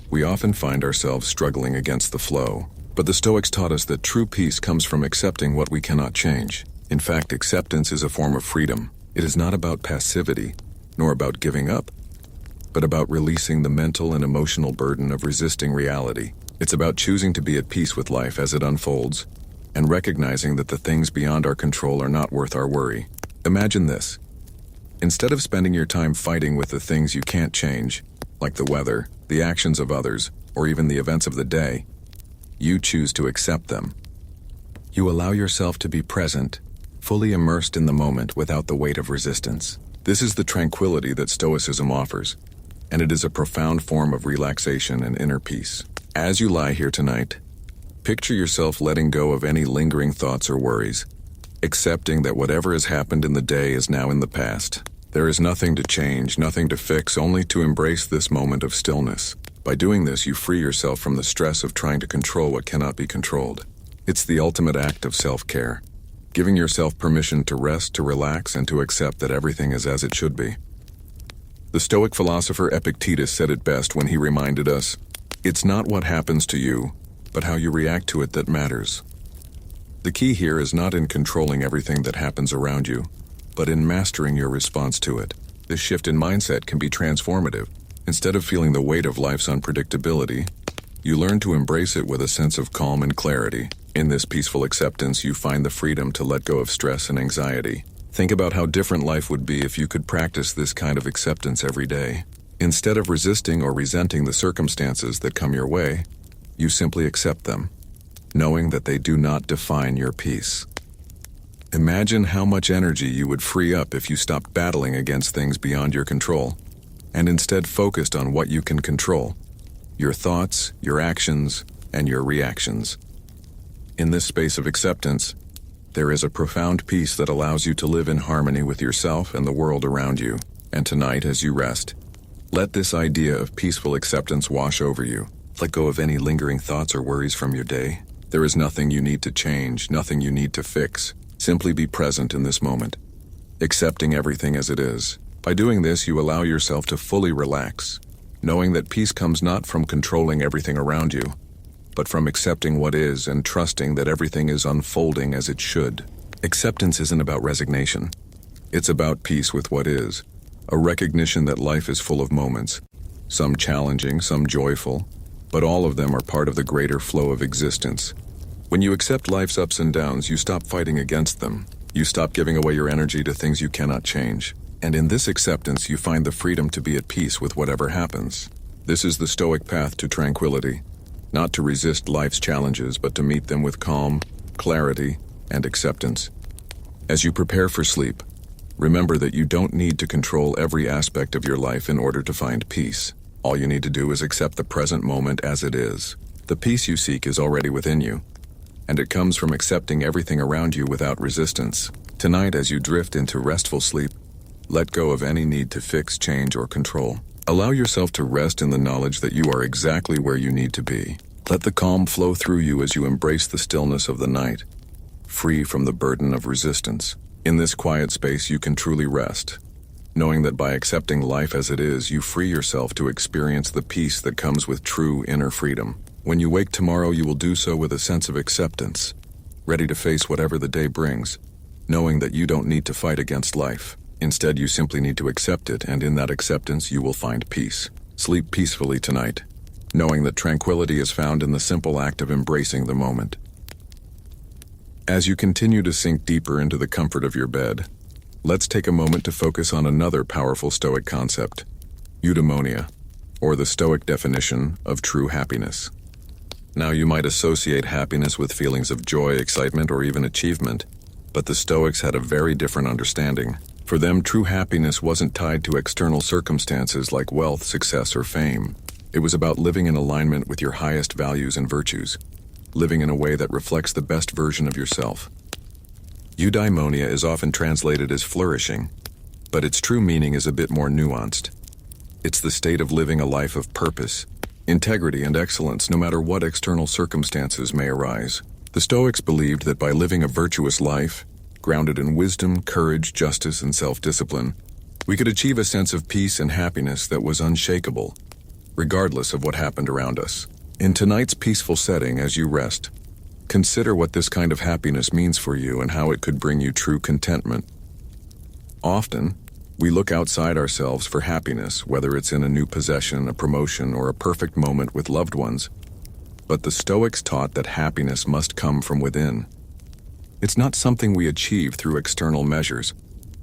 we often find ourselves struggling against the flow. But the Stoics taught us that true peace comes from accepting what we cannot change. In fact, acceptance is a form of freedom. It is not about passivity, nor about giving up, but about releasing the mental and emotional burden of resisting reality. It's about choosing to be at peace with life as it unfolds, and recognizing that the things beyond our control are not worth our worry. Imagine this. Instead of spending your time fighting with the things you can't change, like the weather, the actions of others, or even the events of the day, you choose to accept them. You allow yourself to be present, fully immersed in the moment without the weight of resistance. This is the tranquility that Stoicism offers, and it is a profound form of relaxation and inner peace. As you lie here tonight, picture yourself letting go of any lingering thoughts or worries, accepting that whatever has happened in the day is now in the past. There is nothing to change, nothing to fix, only to embrace this moment of stillness. By doing this, you free yourself from the stress of trying to control what cannot be controlled. It's the ultimate act of self-care, giving yourself permission to rest, to relax, and to accept that everything is as it should be. The Stoic philosopher Epictetus said it best when he reminded us, "It's not what happens to you, but how you react to it that matters." The key here is not in controlling everything that happens around you, but in mastering your response to it. This shift in mindset can be transformative. Instead of feeling the weight of life's unpredictability, you learn to embrace it with a sense of calm and clarity. In this peaceful acceptance, you find the freedom to let go of stress and anxiety. Think about how different life would be if you could practice this kind of acceptance every day. Instead of resisting or resenting the circumstances that come your way, you simply accept them, knowing that they do not define your peace. Imagine how much energy you would free up if you stopped battling against things beyond your control, and instead focused on what you can control: your thoughts, your actions, and your reactions. In this space of acceptance, there is a profound peace that allows you to live in harmony with yourself and the world around you. And tonight, as you rest, let this idea of peaceful acceptance wash over you. Let go of any lingering thoughts or worries from your day. There is nothing you need to change, nothing you need to fix. Simply be present in this moment, accepting everything as it is. By doing this, you allow yourself to fully relax, knowing that peace comes not from controlling everything around you, but from accepting what is and trusting that everything is unfolding as it should. Acceptance isn't about resignation. It's about peace with what is, a recognition that life is full of moments, some challenging, some joyful, but all of them are part of the greater flow of existence. When you accept life's ups and downs, you stop fighting against them. You stop giving away your energy to things you cannot change. And in this acceptance, you find the freedom to be at peace with whatever happens. This is the Stoic path to tranquility. Not to resist life's challenges, but to meet them with calm, clarity, and acceptance. As you prepare for sleep, remember that you don't need to control every aspect of your life in order to find peace. All you need to do is accept the present moment as it is. The peace you seek is already within you, and it comes from accepting everything around you without resistance. Tonight, as you drift into restful sleep, let go of any need to fix, change, or control. Allow yourself to rest in the knowledge that you are exactly where you need to be. Let the calm flow through you as you embrace the stillness of the night, free from the burden of resistance. In this quiet space, you can truly rest, knowing that by accepting life as it is, you free yourself to experience the peace that comes with true inner freedom. When you wake tomorrow, you will do so with a sense of acceptance, ready to face whatever the day brings, knowing that you don't need to fight against life. Instead, you simply need to accept it, and in that acceptance, you will find peace. Sleep peacefully tonight, knowing that tranquility is found in the simple act of embracing the moment. As you continue to sink deeper into the comfort of your bed, let's take a moment to focus on another powerful Stoic concept: eudaimonia, or the Stoic definition of true happiness. Now, you might associate happiness with feelings of joy, excitement, or even achievement, but the Stoics had a very different understanding. For them, true happiness wasn't tied to external circumstances like wealth, success, or fame. It was about living in alignment with your highest values and virtues, living in a way that reflects the best version of yourself. Eudaimonia is often translated as flourishing, but its true meaning is a bit more nuanced. It's the state of living a life of purpose, integrity, and excellence, no matter what external circumstances may arise. The Stoics believed that by living a virtuous life, grounded in wisdom, courage, justice, and self-discipline, we could achieve a sense of peace and happiness that was unshakable, regardless of what happened around us. In tonight's peaceful setting, as you rest, consider what this kind of happiness means for you and how it could bring you true contentment. Often, we look outside ourselves for happiness, whether it's in a new possession, a promotion, or a perfect moment with loved ones. But the Stoics taught that happiness must come from within. It's not something we achieve through external measures.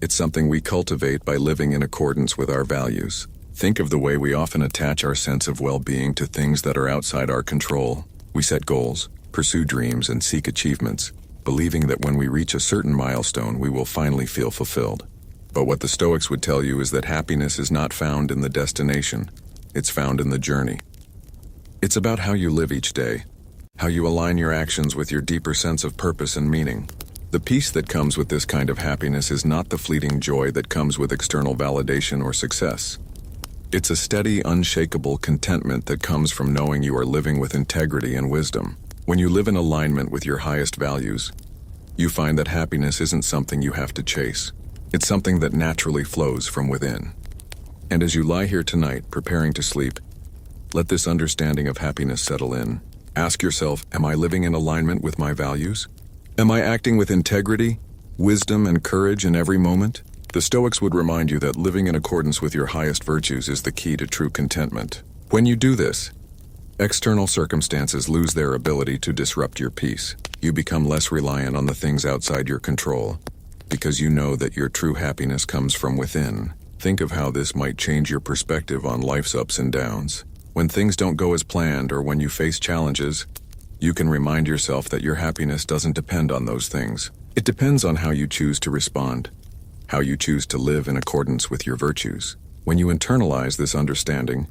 It's something we cultivate by living in accordance with our values. Think of the way we often attach our sense of well-being to things that are outside our control. We set goals, pursue dreams, and seek achievements, believing that when we reach a certain milestone, we will finally feel fulfilled. But what the Stoics would tell you is that happiness is not found in the destination. It's found in the journey. It's about how you live each day, how you align your actions with your deeper sense of purpose and meaning. The peace that comes with this kind of happiness is not the fleeting joy that comes with external validation or success. It's a steady, unshakable contentment that comes from knowing you are living with integrity and wisdom. When you live in alignment with your highest values, You find that happiness isn't something you have to chase. It's something that naturally flows from within. And as you lie here tonight, preparing to sleep, let this understanding of happiness settle in. Ask yourself, am I living in alignment with my values? Am I acting with integrity, wisdom, and courage in every moment? The Stoics would remind you that living in accordance with your highest virtues is the key to true contentment. When you do this, external circumstances lose their ability to disrupt your peace. You become less reliant on the things outside your control, because you know that your true happiness comes from within. Think of how this might change your perspective on life's ups and downs. When things don't go as planned or when you face challenges, you can remind yourself that your happiness doesn't depend on those things. It depends on how you choose to respond, how you choose to live in accordance with your virtues. When you internalize this understanding,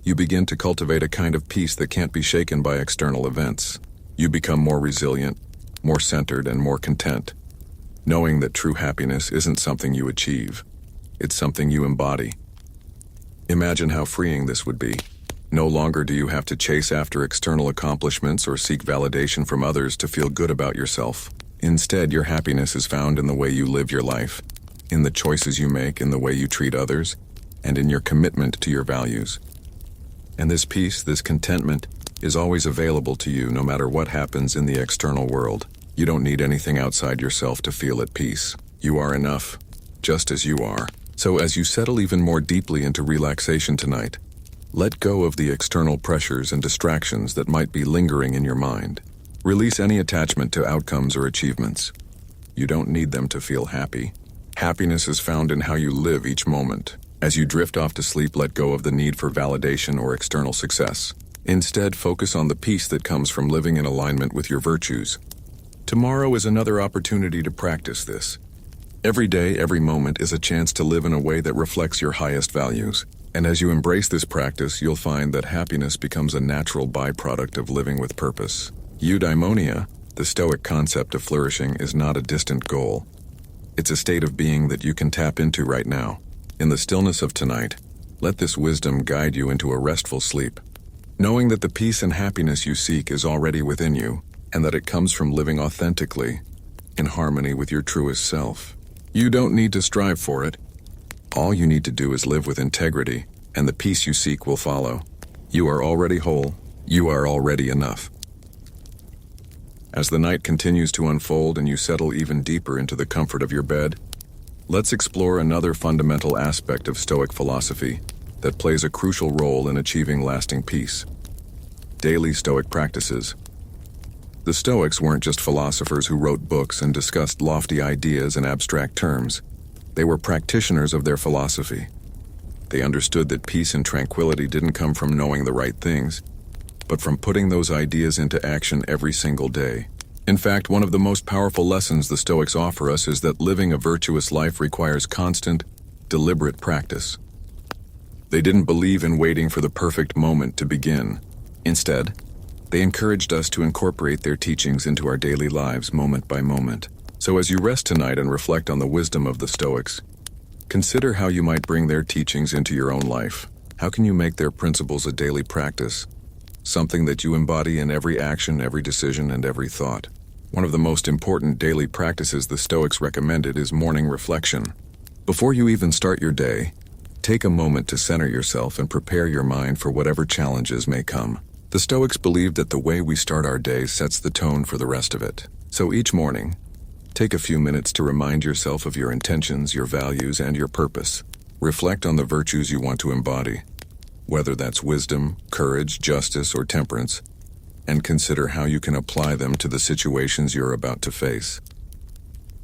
you begin to cultivate a kind of peace that can't be shaken by external events. You become more resilient, more centered, and more content, knowing that true happiness isn't something you achieve. It's something you embody. Imagine how freeing this would be. No longer do you have to chase after external accomplishments or seek validation from others to feel good about yourself. Instead, your happiness is found in the way you live your life, in the choices you make, in the way you treat others, and in your commitment to your values. And this peace, this contentment, is always available to you no matter what happens in the external world. You don't need anything outside yourself to feel at peace. You are enough, just as you are. So as you settle even more deeply into relaxation tonight, let go of the external pressures and distractions that might be lingering in your mind. Release any attachment to outcomes or achievements. You don't need them to feel happy. Happiness is found in how you live each moment. As you drift off to sleep, let go of the need for validation or external success. Instead, focus on the peace that comes from living in alignment with your virtues. Tomorrow is another opportunity to practice this. Every day, every moment is a chance to live in a way that reflects your highest values. And as you embrace this practice, you'll find that happiness becomes a natural byproduct of living with purpose. Eudaimonia, the Stoic concept of flourishing, is not a distant goal. It's a state of being that you can tap into right now. In the stillness of tonight, let this wisdom guide you into a restful sleep, knowing that the peace and happiness you seek is already within you, and that it comes from living authentically, in harmony with your truest self. You don't need to strive for it. All you need to do is live with integrity, and the peace you seek will follow. You are already whole. You are already enough. As the night continues to unfold and you settle even deeper into the comfort of your bed, let's explore another fundamental aspect of Stoic philosophy that plays a crucial role in achieving lasting peace: daily Stoic practices. The Stoics weren't just philosophers who wrote books and discussed lofty ideas in abstract terms. They were practitioners of their philosophy. They understood that peace and tranquility didn't come from knowing the right things, but from putting those ideas into action every single day. In fact, one of the most powerful lessons the Stoics offer us is that living a virtuous life requires constant, deliberate practice. They didn't believe in waiting for the perfect moment to begin. Instead, they encouraged us to incorporate their teachings into our daily lives moment by moment. So as you rest tonight and reflect on the wisdom of the Stoics, consider how you might bring their teachings into your own life. How can you make their principles a daily practice, something that you embody in every action, every decision, and every thought? One of the most important daily practices the Stoics recommended is morning reflection. Before you even start your day, take a moment to center yourself and prepare your mind for whatever challenges may come. The Stoics believed that the way we start our day sets the tone for the rest of it. So each morning, take a few minutes to remind yourself of your intentions, your values, and your purpose. Reflect on the virtues you want to embody, whether that's wisdom, courage, justice, or temperance, and consider how you can apply them to the situations you're about to face.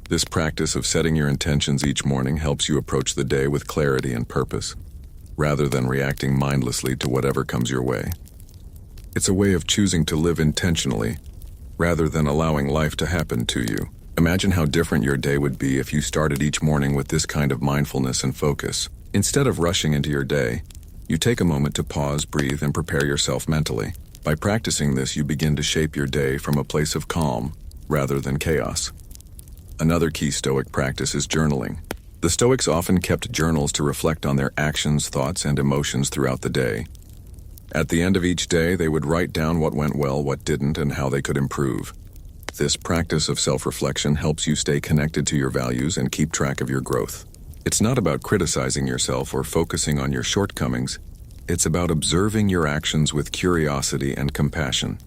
This practice of setting your intentions each morning helps you approach the day with clarity and purpose, rather than reacting mindlessly to whatever comes your way. It's a way of choosing to live intentionally, rather than allowing life to happen to you. Imagine how different your day would be if you started each morning with this kind of mindfulness and focus. Instead of rushing into your day, you take a moment to pause, breathe, and prepare yourself mentally. By practicing this, you begin to shape your day from a place of calm, rather than chaos. Another key Stoic practice is journaling. The Stoics often kept journals to reflect on their actions, thoughts, and emotions throughout the day. At the end of each day, they would write down what went well, what didn't, and how they could improve. This practice of self-reflection helps you stay connected to your values and keep track of your growth. It's not about criticizing yourself or focusing on your shortcomings. It's about observing your actions with curiosity and compassion.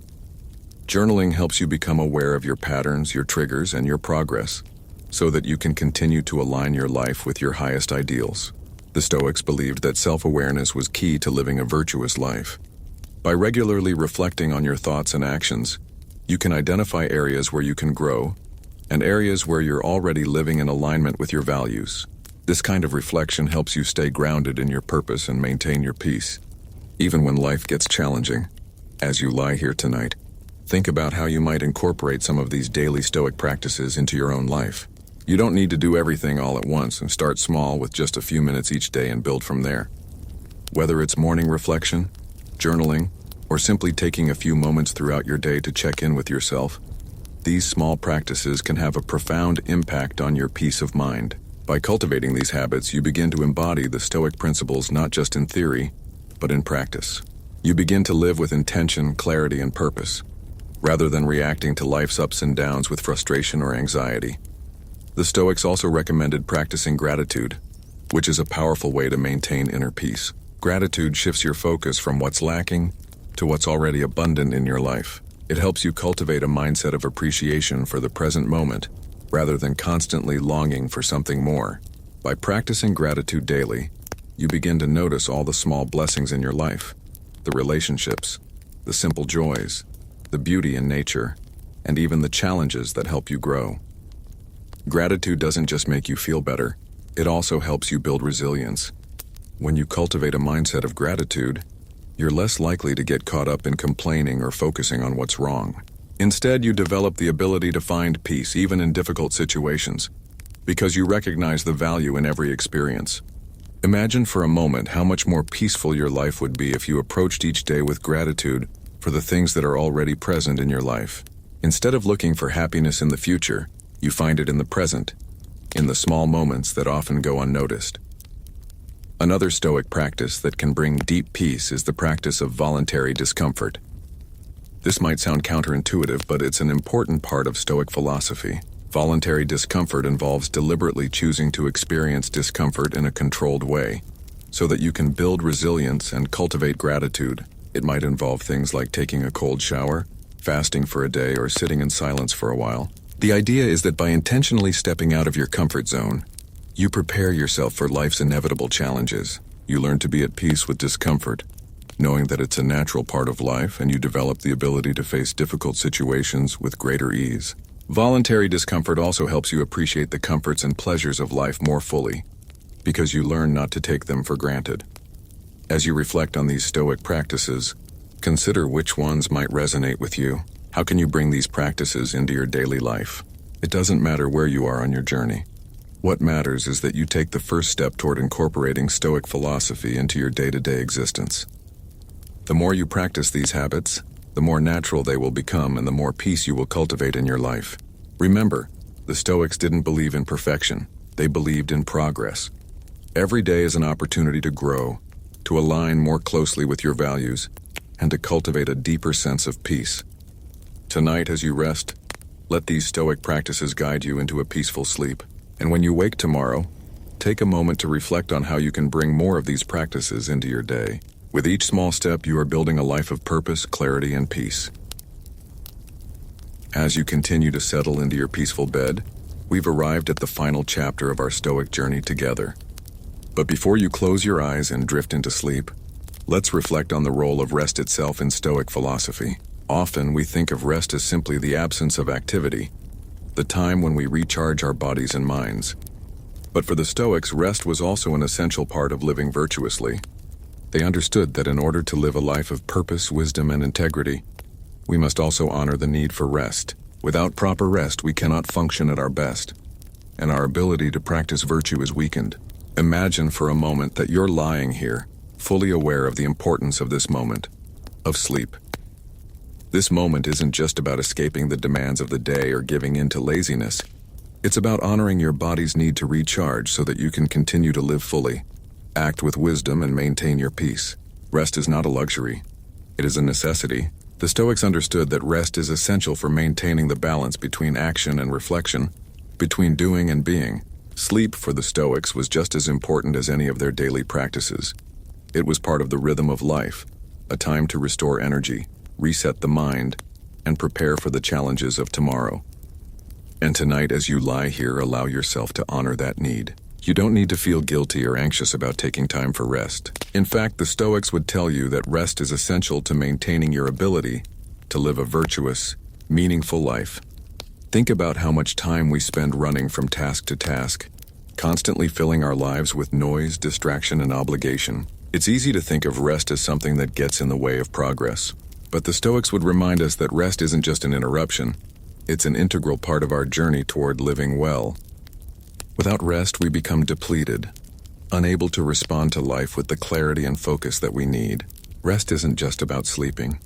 Journaling helps you become aware of your patterns, your triggers, and your progress, so that you can continue to align your life with your highest ideals. The Stoics believed that self-awareness was key to living a virtuous life. By regularly reflecting on your thoughts and actions, you can identify areas where you can grow and areas where you're already living in alignment with your values. This kind of reflection helps you stay grounded in your purpose and maintain your peace, even when life gets challenging. As you lie here tonight, think about how you might incorporate some of these daily Stoic practices into your own life. You don't need to do everything all at once, and start small with just a few minutes each day and build from there. Whether it's morning reflection, journaling, or simply taking a few moments throughout your day to check in with yourself, these small practices can have a profound impact on your peace of mind. By cultivating these habits, you begin to embody the Stoic principles not just in theory, but in practice. You begin to live with intention, clarity, and purpose, rather than reacting to life's ups and downs with frustration or anxiety. The Stoics also recommended practicing gratitude, which is a powerful way to maintain inner peace. Gratitude shifts your focus from what's lacking to what's already abundant in your life. It helps you cultivate a mindset of appreciation for the present moment, rather than constantly longing for something more. By practicing gratitude daily, you begin to notice all the small blessings in your life, the relationships, the simple joys, the beauty in nature, and even the challenges that help you grow. Gratitude doesn't just make you feel better, it also helps you build resilience. When you cultivate a mindset of gratitude, you're less likely to get caught up in complaining or focusing on what's wrong. Instead, you develop the ability to find peace even in difficult situations, because you recognize the value in every experience. Imagine for a moment how much more peaceful your life would be if you approached each day with gratitude for the things that are already present in your life. Instead of looking for happiness in the future, you find it in the present, in the small moments that often go unnoticed. Another Stoic practice that can bring deep peace is the practice of voluntary discomfort. This might sound counterintuitive, but it's an important part of Stoic philosophy. Voluntary discomfort involves deliberately choosing to experience discomfort in a controlled way, so that you can build resilience and cultivate gratitude. It might involve things like taking a cold shower, fasting for a day, or sitting in silence for a while. The idea is that by intentionally stepping out of your comfort zone, you prepare yourself for life's inevitable challenges. You learn to be at peace with discomfort, knowing that it's a natural part of life, and you develop the ability to face difficult situations with greater ease. Voluntary discomfort also helps you appreciate the comforts and pleasures of life more fully, because you learn not to take them for granted. As you reflect on these Stoic practices, consider which ones might resonate with you. How can you bring these practices into your daily life? It doesn't matter where you are on your journey. What matters is that you take the first step toward incorporating Stoic philosophy into your day-to-day existence. The more you practice these habits, the more natural they will become and the more peace you will cultivate in your life. Remember, the Stoics didn't believe in perfection. They believed in progress. Every day is an opportunity to grow, to align more closely with your values, and to cultivate a deeper sense of peace. Tonight, as you rest, let these Stoic practices guide you into a peaceful sleep. And when you wake tomorrow, take a moment to reflect on how you can bring more of these practices into your day. With each small step, you are building a life of purpose, clarity, and peace. As you continue to settle into your peaceful bed, we've arrived at the final chapter of our Stoic journey together. But before you close your eyes and drift into sleep, let's reflect on the role of rest itself in Stoic philosophy. Often we think of rest as simply the absence of activity, the time when we recharge our bodies and minds. But for the Stoics, rest was also an essential part of living virtuously. They understood that in order to live a life of purpose, wisdom, and integrity, we must also honor the need for rest. Without proper rest, we cannot function at our best, and our ability to practice virtue is weakened. Imagine for a moment that you're lying here, fully aware of the importance of this moment, of sleep. This moment isn't just about escaping the demands of the day or giving in to laziness. It's about honoring your body's need to recharge so that you can continue to live fully, act with wisdom, and maintain your peace. Rest is not a luxury. It is a necessity, The Stoics understood that rest is essential for maintaining the balance between action and reflection, between doing and being. Sleep for the Stoics was just as important as any of their daily practices. It was part of the rhythm of life, a time to restore energy, reset the mind, and prepare for the challenges of tomorrow. And tonight, as you lie here, allow yourself to honor that need. You don't need to feel guilty or anxious about taking time for rest. In fact, the Stoics would tell you that rest is essential to maintaining your ability to live a virtuous, meaningful life. Think about how much time we spend running from task to task, constantly filling our lives with noise, distraction, and obligation. It's easy to think of rest as something that gets in the way of progress. But the Stoics would remind us that rest isn't just an interruption. It's an integral part of our journey toward living well. Without rest, we become depleted, unable to respond to life with the clarity and focus that we need. Rest isn't just about sleeping.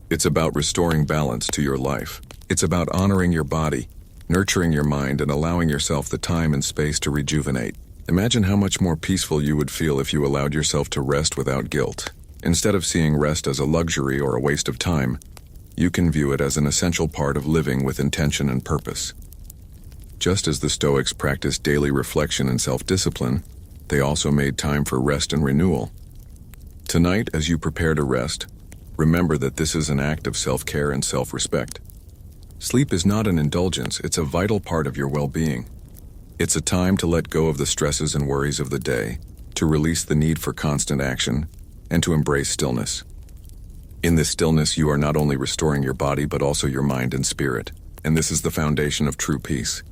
It's about restoring balance to your life. It's about honoring your body, nurturing your mind, and allowing yourself the time and space to rejuvenate. Imagine how much more peaceful you would feel if you allowed yourself to rest without guilt. Instead of seeing rest as a luxury or a waste of time, you can view it as an essential part of living with intention and purpose. Just as the Stoics practiced daily reflection and self-discipline, they also made time for rest and renewal. Tonight, as you prepare to rest, remember that this is an act of self-care and self-respect. Sleep is not an indulgence, it's a vital part of your well-being. It's a time to let go of the stresses and worries of the day, to release the need for constant action, and to embrace stillness. In this stillness, you are not only restoring your body, but also your mind and spirit. And this is the foundation of true peace.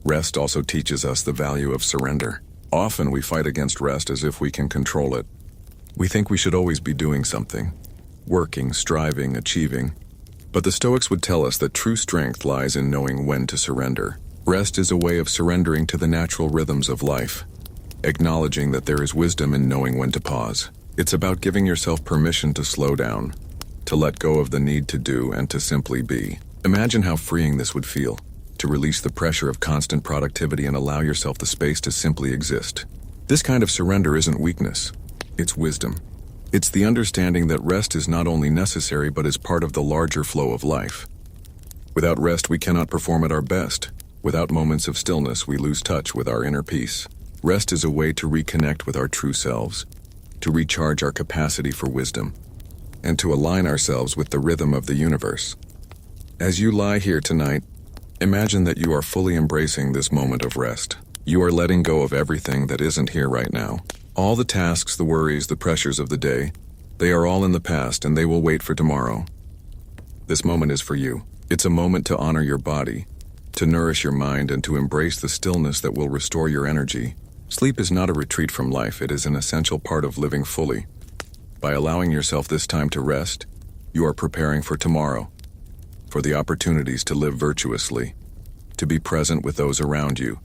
Rest also teaches us the value of surrender. Often we fight against rest as if we can control it. We think we should always be doing something, working, striving, achieving. But the Stoics would tell us that true strength lies in knowing when to surrender. Rest is a way of surrendering to the natural rhythms of life, acknowledging that there is wisdom in knowing when to pause. It's about giving yourself permission to slow down, to let go of the need to do, and to simply be. Imagine how freeing this would feel, to release the pressure of constant productivity and allow yourself the space to simply exist. This kind of surrender isn't weakness, it's wisdom. It's the understanding that rest is not only necessary but is part of the larger flow of life. Without rest, we cannot perform at our best. Without moments of stillness, we lose touch with our inner peace. Rest is a way to reconnect with our true selves, to recharge our capacity for wisdom, and to align ourselves with the rhythm of the universe. As you lie here tonight, imagine that you are fully embracing this moment of rest. You are letting go of everything that isn't here right now. All the tasks, the worries, the pressures of the day, they are all in the past and they will wait for tomorrow. This moment is for you. It's a moment to honor your body, to nourish your mind, and to embrace the stillness that will restore your energy. Sleep is not a retreat from life, it is an essential part of living fully. By allowing yourself this time to rest, you are preparing for tomorrow, for the opportunities to live virtuously, to be present with those around you,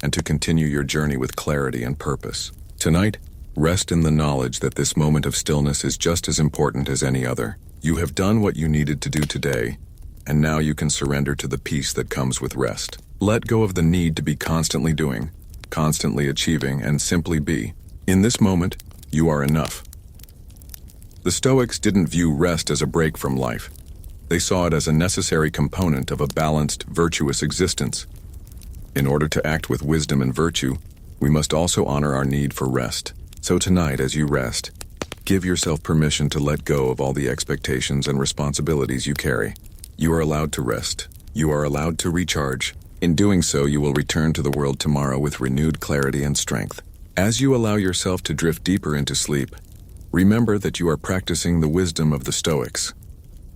and to continue your journey with clarity and purpose. Tonight, rest in the knowledge that this moment of stillness is just as important as any other. You have done what you needed to do today, and now you can surrender to the peace that comes with rest. Let go of the need to be constantly doing, constantly achieving, and simply be. In this moment, you are enough. The Stoics didn't view rest as a break from life. They saw it as a necessary component of a balanced, virtuous existence. In order to act with wisdom and virtue, we must also honor our need for rest. So tonight, as you rest, give yourself permission to let go of all the expectations and responsibilities you carry. You are allowed to rest. You are allowed to recharge. In doing so, you will return to the world tomorrow with renewed clarity and strength. As you allow yourself to drift deeper into sleep, remember that you are practicing the wisdom of the Stoics.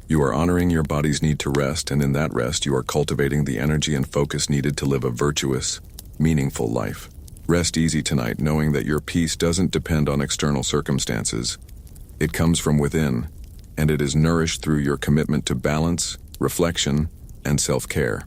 You are honoring your body's need to rest, and in that rest, you are cultivating the energy and focus needed to live a virtuous, meaningful life. Rest easy tonight, knowing that your peace doesn't depend on external circumstances. It comes from within, and it is nourished through your commitment to balance, reflection, and self-care.